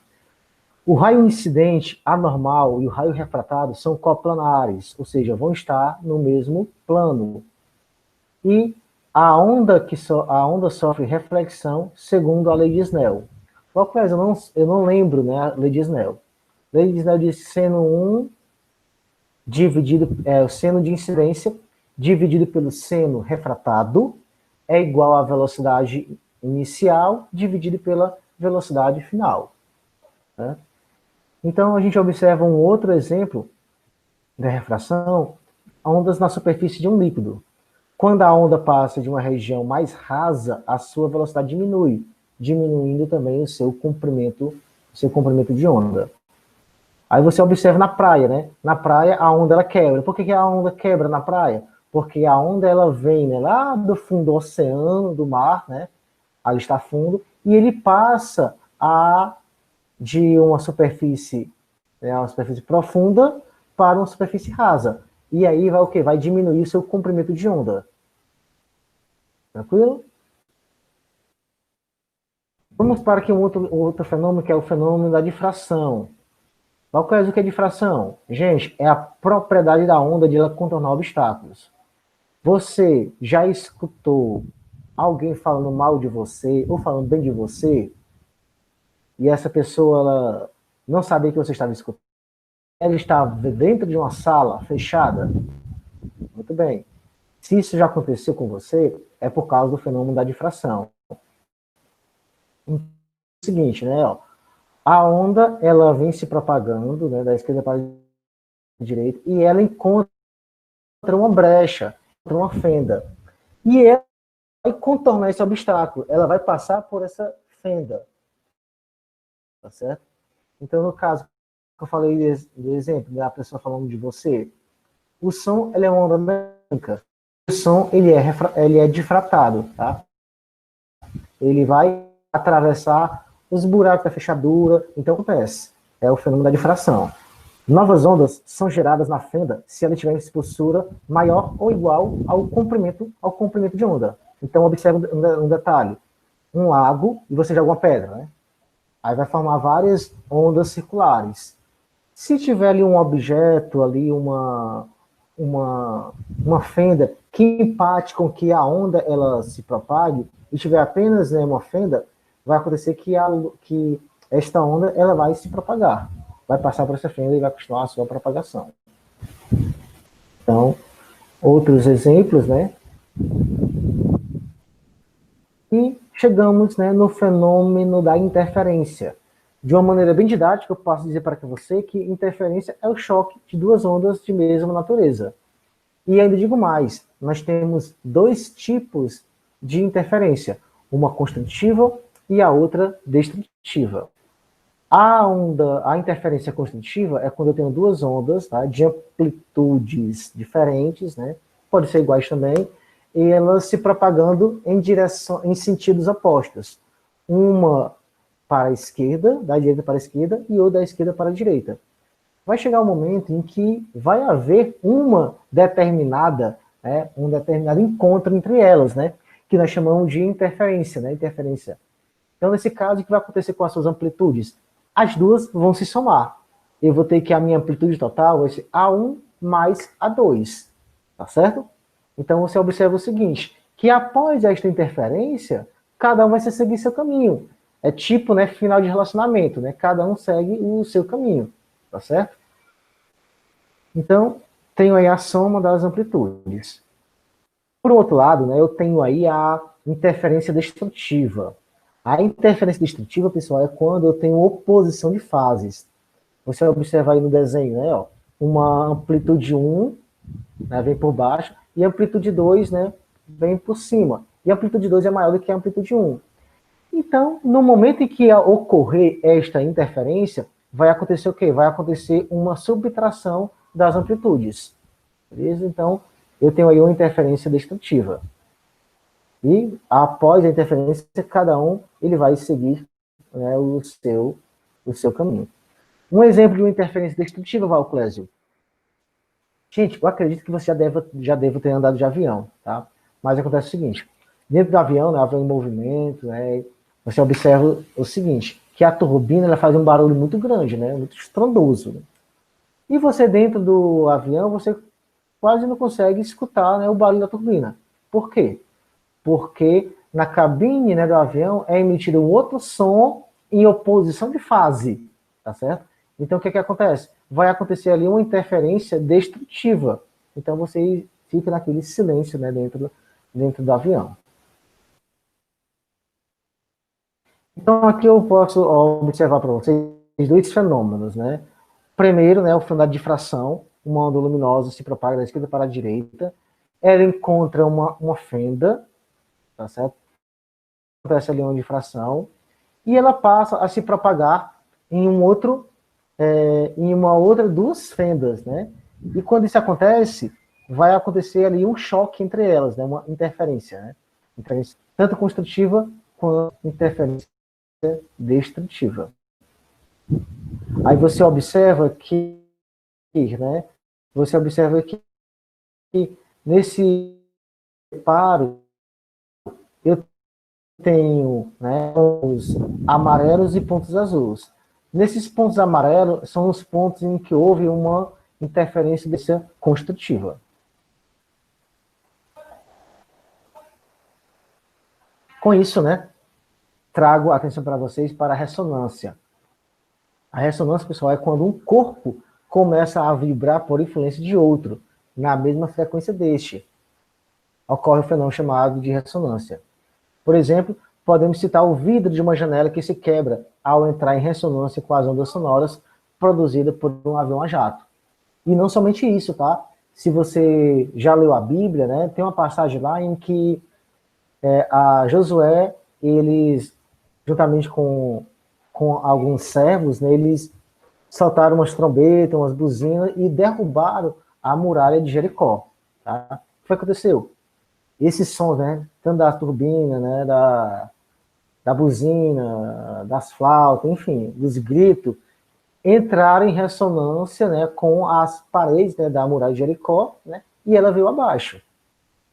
O raio incidente anormal e o raio refratado são coplanares, ou seja, vão estar no mesmo plano. E a onda sofre reflexão segundo a lei de Snell. Qual coisa? Eu não lembro, né, a lei de Snell. A lei de Snell diz que seno 1 dividido, o seno de incidência dividido pelo seno refratado é igual à velocidade inicial dividido pela velocidade final. Né? Então, a gente observa um outro exemplo da refração, ondas na superfície de um líquido. Quando a onda passa de uma região mais rasa, a sua velocidade diminui, diminuindo também o seu comprimento de onda. Aí você observa na praia, né? Na praia a onda ela quebra. Por que a onda quebra na praia? Porque a onda ela vem, né, lá do fundo do oceano, do mar, né? Ali está fundo, e ele passa de uma superfície, né, uma superfície profunda para uma superfície rasa. E aí vai o quê? Vai diminuir o seu comprimento de onda. Tranquilo? Vamos para aqui um outro fenômeno, que é o fenômeno da difração. Qual é o que é difração? Gente, é a propriedade da onda de ela contornar obstáculos. Você já escutou alguém falando mal de você ou falando bem de você e essa pessoa ela não sabia que você estava escutando? Ela estava dentro de uma sala fechada? Muito bem. Se isso já aconteceu com você, é por causa do fenômeno da difração. Então, é o seguinte, né? Ó, a onda ela vem se propagando, né, da esquerda para a direita e ela encontra uma brecha, uma fenda. E ela vai contornar esse obstáculo. Ela vai passar por essa fenda. Tá certo? Então, no caso que eu falei do exemplo da pessoa falando de você, o som ele é uma onda branca. O som ele é difratado, tá? Ele vai atravessar os buracos da fechadura. Então, acontece. É o fenômeno da difração. Novas ondas são geradas na fenda se ela tiver espessura maior ou igual ao comprimento de onda. Então, observe um detalhe. Um lago e você joga uma pedra, né? Aí vai formar várias ondas circulares. Se tiver ali um objeto, ali uma fenda que empate com que a onda ela se propague, e tiver apenas, né, uma fenda, vai acontecer que esta onda ela vai se propagar. Vai passar por essa fenda e vai continuar a sua propagação. Então, outros exemplos, né? E chegamos, né, no fenômeno da interferência. De uma maneira bem didática, eu posso dizer para você que interferência é o choque de duas ondas de mesma natureza. E ainda digo mais, nós temos dois tipos de interferência, uma construtiva e a outra destrutiva. A interferência construtiva é quando eu tenho duas ondas, tá, de amplitudes diferentes, né, pode ser iguais também, e elas se propagando em sentidos opostos. Uma para a esquerda, da direita para a esquerda, e outra da esquerda para a direita. Vai chegar um momento em que vai haver um determinado encontro entre elas, né, que nós chamamos de interferência, né, interferência. Então, nesse caso, o que vai acontecer com as suas amplitudes? As duas vão se somar. Eu vou ter que a minha amplitude total vai ser A1 mais A2, tá certo? Então, você observa o seguinte, que após esta interferência, cada um vai seguir seu caminho. É tipo, né, final de relacionamento, né? Cada um segue o seu caminho, tá certo? Então, tenho aí a soma das amplitudes. Por outro lado, né, eu tenho aí a interferência destrutiva. A interferência destrutiva, pessoal, é quando eu tenho oposição de fases. Você observa aí no desenho, né, ó, uma amplitude 1, né, vem por baixo, e a amplitude 2, né, vem por cima. E a amplitude 2 é maior do que a amplitude 1. Então, no momento em que ocorrer esta interferência, vai acontecer o quê? Vai acontecer uma subtração das amplitudes. Beleza? Então, eu tenho aí uma interferência destrutiva. E após a interferência, cada um ele vai seguir, né, o seu caminho. Um exemplo de uma interferência destrutiva, Valclésio. Gente, eu acredito que você já deve ter andado de avião, tá? Mas acontece o seguinte, dentro do avião, né, avião em movimento, né, você observa o seguinte, que a turbina ela faz um barulho muito grande, né, muito estrondoso. Né? E você dentro do avião, você quase não consegue escutar, né, o barulho da turbina. Por quê? Porque na cabine, né, do avião é emitido um outro som em oposição de fase, tá certo? Então, o que acontece? Vai acontecer ali uma interferência destrutiva. Então, você fica naquele silêncio, né, dentro do avião. Então, aqui eu posso observar para vocês dois fenômenos, né? Primeiro, né, o fenômeno da difração, uma onda luminosa se propaga da esquerda para a direita, ela encontra uma fenda, tá certo? Acontece ali uma difração, e ela passa a se propagar em em uma outra duas fendas, né? E quando isso acontece, vai acontecer ali um choque entre elas, né? Uma interferência, né? Interferência tanto construtiva quanto interferência destrutiva. Aí você observa né? Você observa que nesse paro eu tenho, né, pontos amarelos e pontos azuis. Nesses pontos amarelos são os pontos em que houve uma interferência construtiva. Com isso, né, trago a atenção para vocês para a ressonância. A ressonância, pessoal, é quando um corpo começa a vibrar por influência de outro, na mesma frequência deste. Ocorre um fenômeno chamado de ressonância. Por exemplo, podemos citar o vidro de uma janela que se quebra ao entrar em ressonância com as ondas sonoras produzidas por um avião a jato. E não somente isso, tá? Se você já leu a Bíblia, né, tem uma passagem lá em que a Josué, eles, juntamente com alguns servos, né, eles soltaram umas trombetas, umas buzinas e derrubaram a muralha de Jericó. Tá? O que foi que aconteceu? Esses sons, né, tanto da turbina, né, da buzina, das flautas, enfim, dos gritos, entraram em ressonância, né, com as paredes, né, da muralha de Jericó, né, e ela veio abaixo.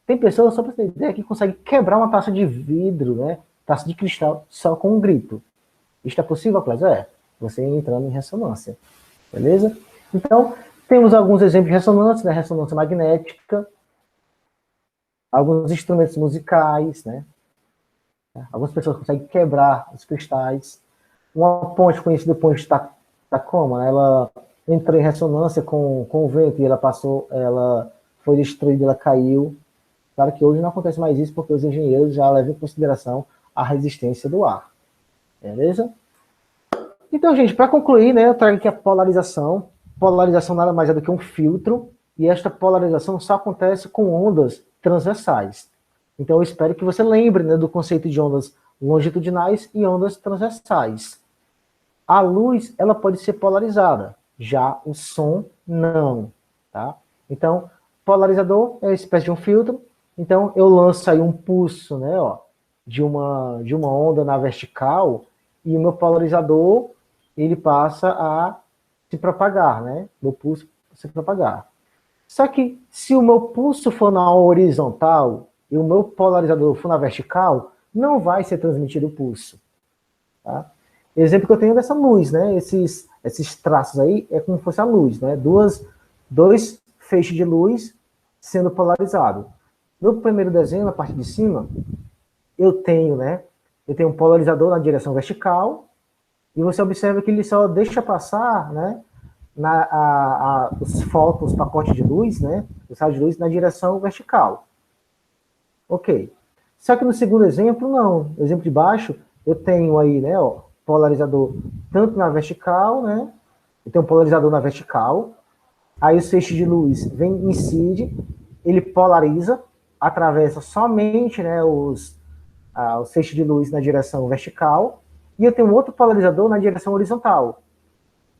Tem pessoas, só para você ter ideia, que conseguem quebrar uma taça de vidro, né, taça de cristal, só com um grito. Isto é possível, Cláudio? Você entrando em ressonância. Beleza? Então, temos alguns exemplos de ressonância, né, ressonância magnética, alguns instrumentos musicais, né? Algumas pessoas conseguem quebrar os cristais. Uma ponte conhecida ponte de Tacoma, né? Ela entrou em ressonância com o vento e ela foi destruída, ela caiu. Claro que hoje não acontece mais isso porque os engenheiros já levam em consideração a resistência do ar. Beleza? Então, gente, para concluir, né, eu trago aqui a polarização. Polarização nada mais é do que um filtro, e esta polarização só acontece com ondas transversais. Então, eu espero que você lembre, né, do conceito de ondas longitudinais e ondas transversais. A luz, ela pode ser polarizada, já o som, não. Tá? Então, polarizador é uma espécie de um filtro. Então, eu lanço aí um pulso, né, ó, de uma onda na vertical, e o meu polarizador, ele passa a se propagar, né? Meu pulso se propagar. Só que se o meu pulso for na horizontal e o meu polarizador for na vertical, não vai ser transmitido o pulso. Tá? Exemplo que eu tenho dessa luz, né? Esses traços aí é como se fosse a luz, né? Dois feixes de luz sendo polarizado. No primeiro desenho, na parte de cima, eu tenho, né? Eu tenho um polarizador na direção vertical, e você observa que ele só deixa passar, né, os fótons, os pacotes de luz, né, os raios de luz na direção vertical. Ok. Só que no segundo exemplo, não. No exemplo de baixo, eu tenho aí, né, ó, polarizador tanto na vertical, né, eu tenho um polarizador na vertical, aí o feixe de luz vem, incide, ele polariza, atravessa somente, né, os feixes de luz na direção vertical, e eu tenho outro polarizador na direção horizontal.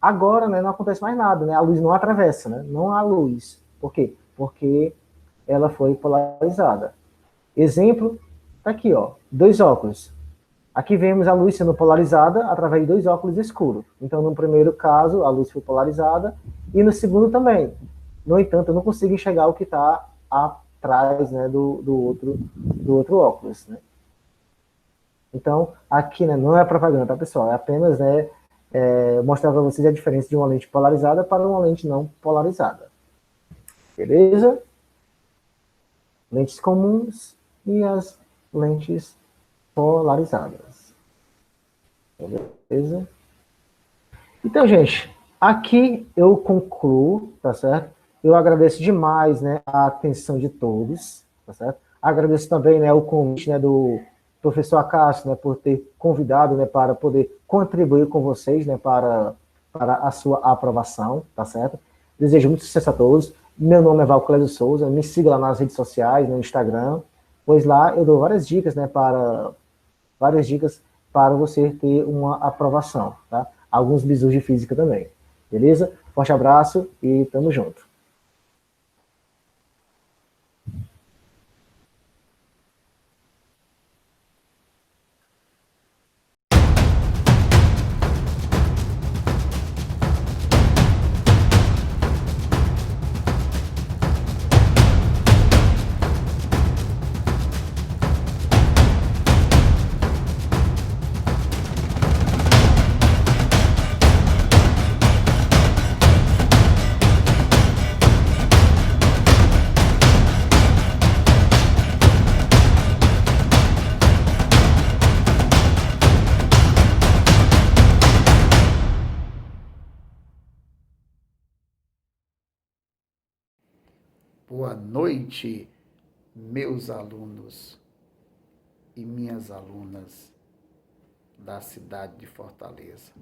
Agora, né, não acontece mais nada, né? A luz não atravessa, né? Não há luz. Por quê? Porque ela foi polarizada. Exemplo, tá aqui, ó, dois óculos. Aqui vemos a luz sendo polarizada através de dois óculos escuros. Então, no primeiro caso, a luz foi polarizada, e no segundo também. No entanto, eu não consigo enxergar o que está atrás, né, do outro óculos, né? Então, aqui, né, não é propaganda, tá, pessoal? É apenas, né, mostrar para vocês a diferença de uma lente polarizada para uma lente não polarizada. Beleza? Lentes comuns e as lentes polarizadas. Beleza? Então, gente, aqui eu concluo, tá certo? Eu agradeço demais, né, a atenção de todos, tá certo? Agradeço também, né, o convite, né, do professor Acácio, né, por ter convidado, né, para poder contribuir com vocês, né, para a sua aprovação, tá certo? Desejo muito sucesso a todos. Meu nome é Valclésio Souza, me siga lá nas redes sociais, no Instagram, pois lá eu dou várias dicas para você ter uma aprovação, tá? Alguns bizus de física também. Beleza? Forte abraço e tamo junto. Boa noite, meus alunos e minhas alunas da cidade de Fortaleza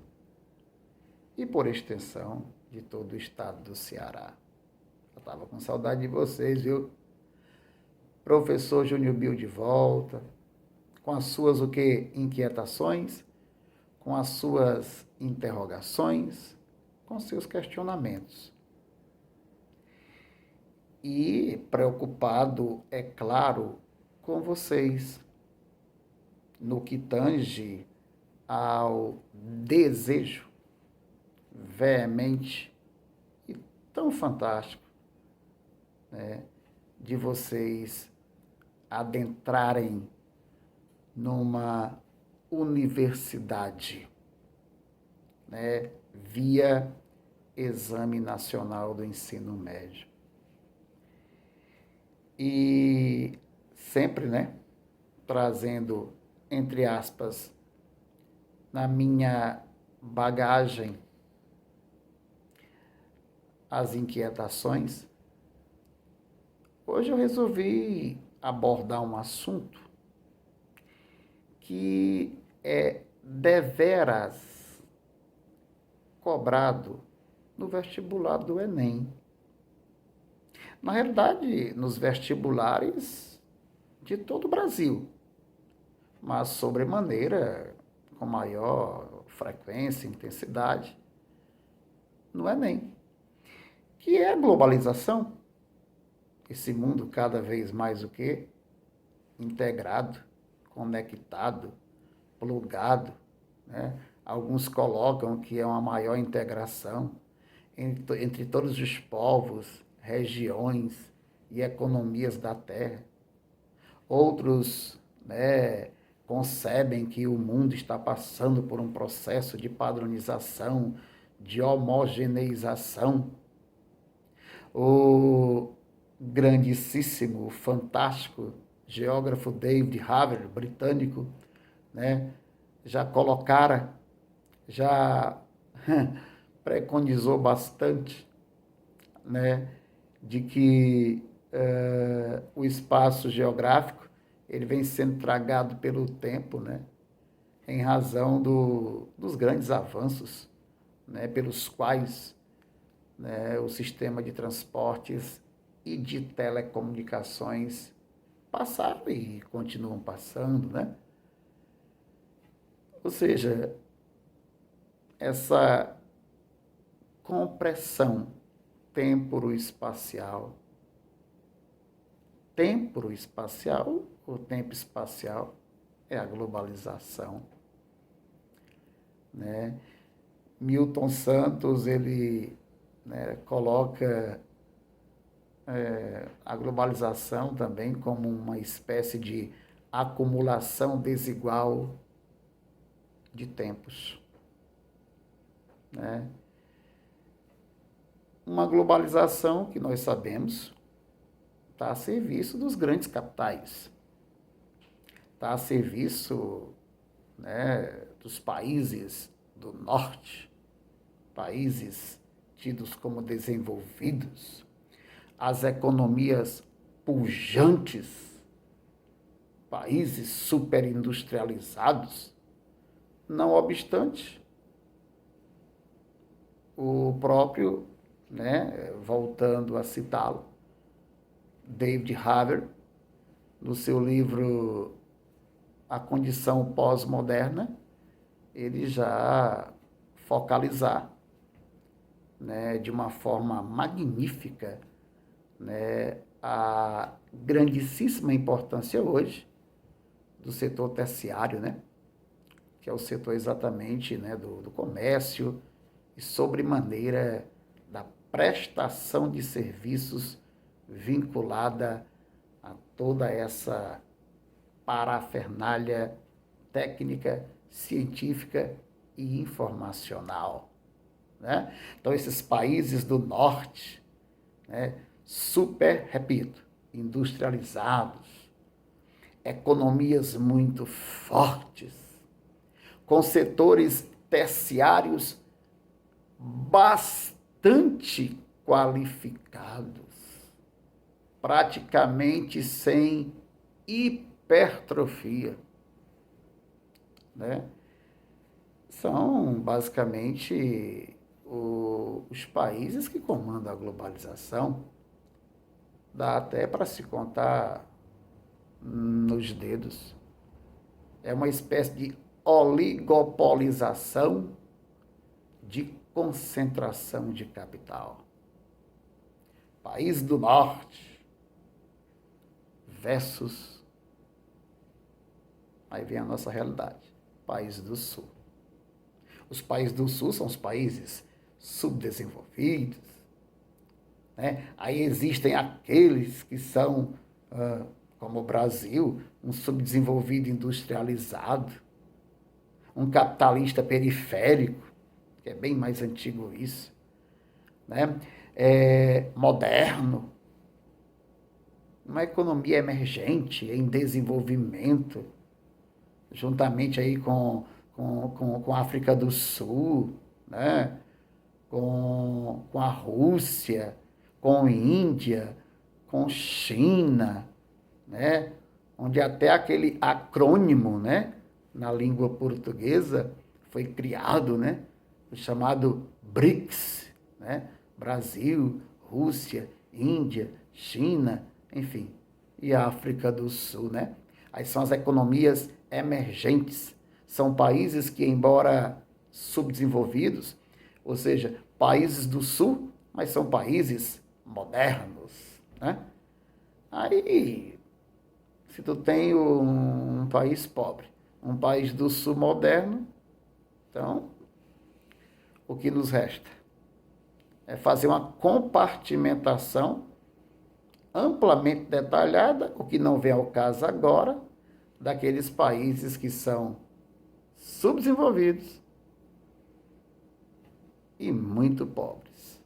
e, por extensão, de todo o estado do Ceará. Eu estava com saudade de vocês, viu? Professor Júnior Bill de volta, com as suas o quê? Inquietações, com as suas interrogações, com seus questionamentos. E preocupado, é claro, com vocês, no que tange ao desejo veemente e tão fantástico, né, de vocês adentrarem numa universidade, né, via Exame Nacional do Ensino Médio. E sempre, né, trazendo, entre aspas, na minha bagagem as inquietações. Hoje eu resolvi abordar um assunto que é deveras cobrado no vestibular do Enem. Na realidade, nos vestibulares de todo o Brasil, mas sobremaneira, com maior frequência e intensidade, no Enem, que é a globalização, esse mundo cada vez mais o quê? Integrado, conectado, plugado, né? Alguns colocam que é uma maior integração entre todos os povos, regiões e economias da Terra. Outros, né, concebem que o mundo está passando por um processo de padronização, de homogeneização. O grandíssimo, fantástico geógrafo David Harvey, britânico, né, já colocara, já preconizou bastante, né, de que o espaço geográfico ele vem sendo tragado pelo tempo, né, em razão dos grandes avanços, né, pelos quais, né, o sistema de transportes e de telecomunicações passaram e continuam passando, né? Ou seja, essa compressão temporo-espacial ou tempo espacial é a globalização, né? Milton Santos, ele, né, coloca a globalização também como uma espécie de acumulação desigual de tempos, né? Uma globalização que nós sabemos está a serviço dos grandes capitais, está a serviço né, dos países do norte, países tidos como desenvolvidos, as economias pujantes, países superindustrializados. Não obstante, o próprio, né, voltando a citá-lo, David Harvey, no seu livro A Condição Pós-Moderna, ele já focalizar, né, de uma forma magnífica, né, a grandíssima importância hoje do setor terciário, né, que é o setor exatamente, né, do comércio e, sobremaneira, da prestação de serviços vinculada a toda essa parafernália técnica, científica e informacional, né? Então, esses países do norte, né, repito, industrializados, economias muito fortes, com setores terciários bastante qualificados, praticamente sem hipertrofia, né? São basicamente os países que comandam a globalização. Dá até para se contar nos dedos. É uma espécie de oligopolização, de concentração de capital. País do norte versus, aí vem a nossa realidade, país do sul. Os países do sul são os países subdesenvolvidos, né? Aí existem aqueles que são, como o Brasil, um subdesenvolvido industrializado, um capitalista periférico, que é bem mais antigo isso, né? Moderno, uma economia emergente, em desenvolvimento, juntamente aí com a África do Sul, né? com a Rússia, com a Índia, com China, né? Onde até aquele acrônimo, né, na língua portuguesa foi criado, né, o chamado BRICS, né? Brasil, Rússia, Índia, China, enfim, e a África do Sul, né? Aí são as economias emergentes. São países que, embora subdesenvolvidos, ou seja, países do Sul, mas são países modernos, né? Aí, se tu tem um país pobre, um país do Sul moderno, então, o que nos resta é fazer uma compartimentação amplamente detalhada, o que não vem ao caso agora, daqueles países que são subdesenvolvidos e muito pobres.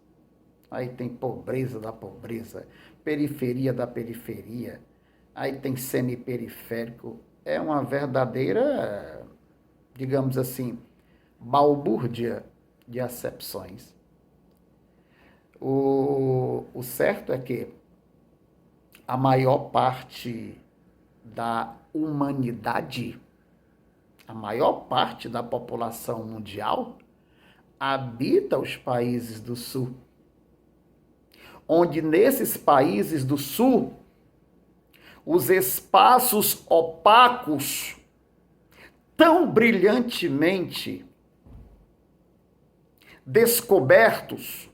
Aí tem pobreza da pobreza, periferia da periferia, aí tem semiperiférico. É uma verdadeira, digamos assim, balbúrdia de acepções. O certo é que a maior parte da humanidade, a maior parte da população mundial, habita os países do Sul, onde nesses países do Sul, os espaços opacos, tão brilhantemente descobertos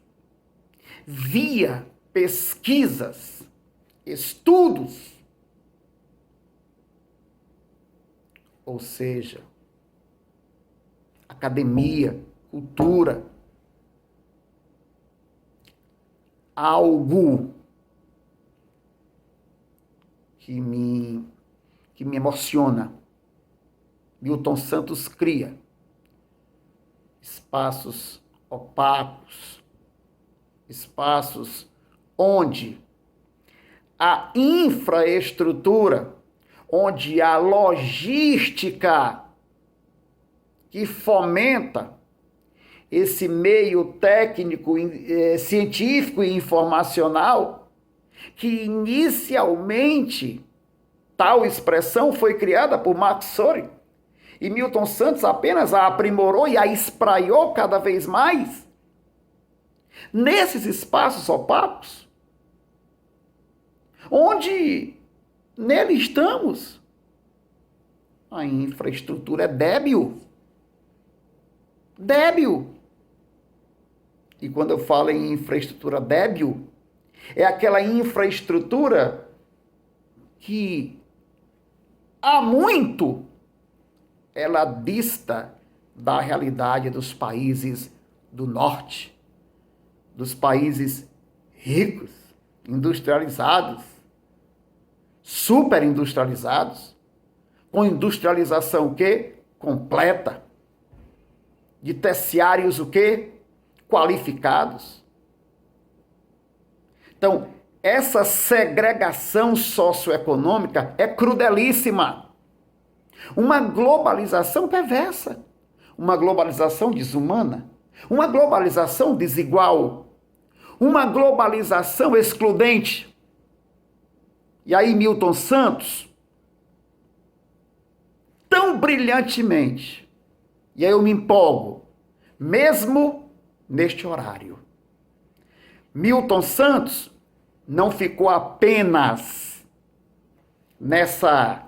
via pesquisas, estudos, ou seja, academia, cultura, algo que me emociona. Milton Santos cria espaços opacos, espaços onde a infraestrutura, onde a logística que fomenta esse meio técnico, científico e informacional, que inicialmente tal expressão foi criada por Max Sori, e Milton Santos apenas a aprimorou e a espraiou cada vez mais. Nesses espaços opacos, onde nele estamos, a infraestrutura é débil. Débil. E quando eu falo em infraestrutura débil, é aquela infraestrutura que há muito ela dista da realidade dos países do norte, dos países ricos, industrializados, superindustrializados, com industrialização o quê? Completa, de terciários o quê? Qualificados. Então, essa segregação socioeconômica é crudelíssima. Uma globalização perversa, uma globalização desumana, uma globalização desigual, uma globalização excludente. E aí Milton Santos, tão brilhantemente, e aí eu me empolgo, mesmo neste horário, Milton Santos não ficou apenas nessa,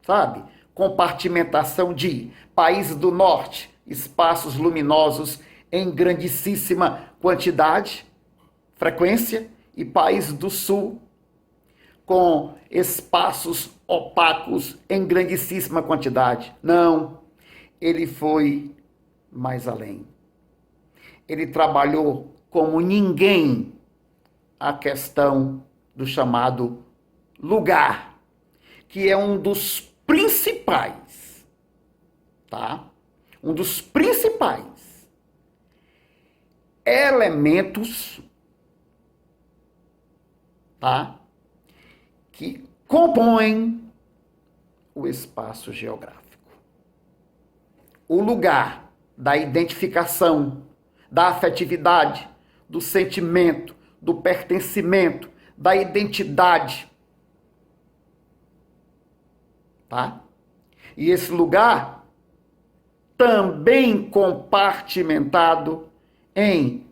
sabe, compartimentação de países do norte, espaços luminosos em grandíssima quantidade, frequência, e países do sul com espaços opacos em grandíssima quantidade. Não, ele foi mais além. Ele trabalhou como ninguém a questão do chamado lugar, que é um dos principais, tá? Um dos principais elementos, tá? Que compõem o espaço geográfico. O lugar da identificação, da afetividade, do sentimento, do pertencimento, da identidade. Tá? E esse lugar também compartimentado em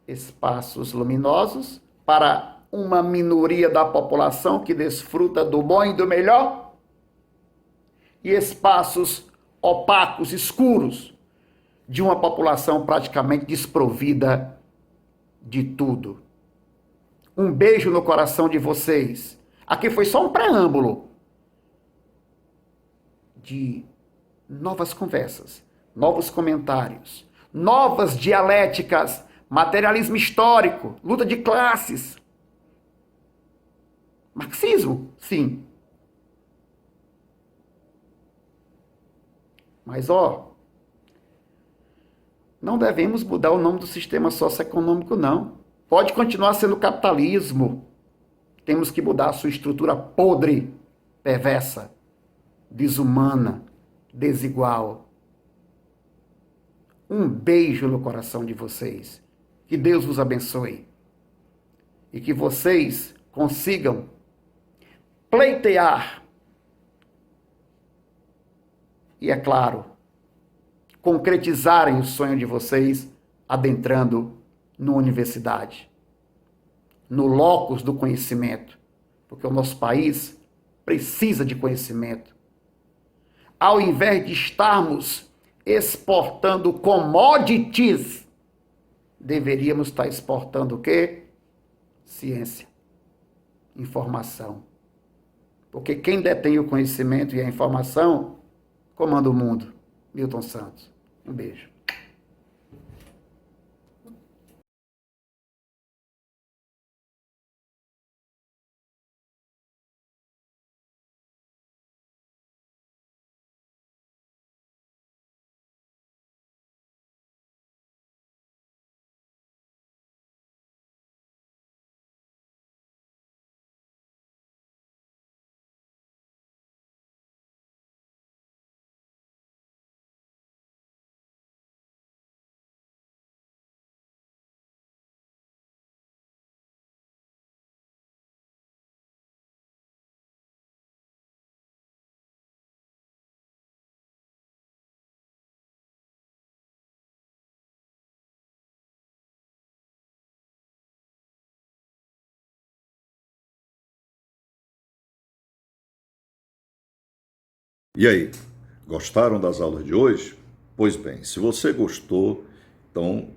espaços luminosos para uma minoria da população que desfruta do bom e do melhor, e espaços opacos, escuros, de uma população praticamente desprovida de tudo. Um beijo no coração de vocês. Aqui foi só um preâmbulo de novas conversas, novos comentários, novas dialéticas, materialismo histórico, luta de classes, marxismo, sim. Mas, não devemos mudar o nome do sistema socioeconômico, não. Pode continuar sendo capitalismo. Temos que mudar a sua estrutura podre, perversa, desumana, desigual. Um beijo no coração de vocês. Que Deus vos abençoe. E que vocês consigam pleitear e, é claro, concretizarem o sonho de vocês adentrando na universidade, no locus do conhecimento, porque o nosso país precisa de conhecimento. Ao invés de estarmos exportando commodities, deveríamos estar exportando o quê? Ciência, informação. Porque quem detém o conhecimento e a informação comanda o mundo. Milton Santos. Um beijo. E aí, gostaram das aulas de hoje? Pois bem, se você gostou, então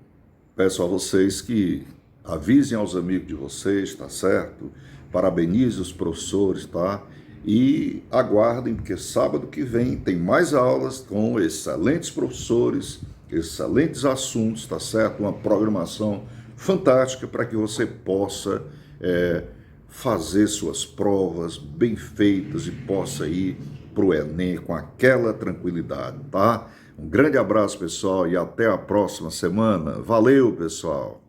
peço a vocês que avisem aos amigos de vocês, tá certo? Parabenize os professores, tá? E aguardem, porque sábado que vem tem mais aulas com excelentes professores, excelentes assuntos, tá certo? Uma programação fantástica para que você possa fazer suas provas bem feitas e possa ir para o Enem com aquela tranquilidade, tá? Um grande abraço, pessoal, e até a próxima semana. Valeu, pessoal!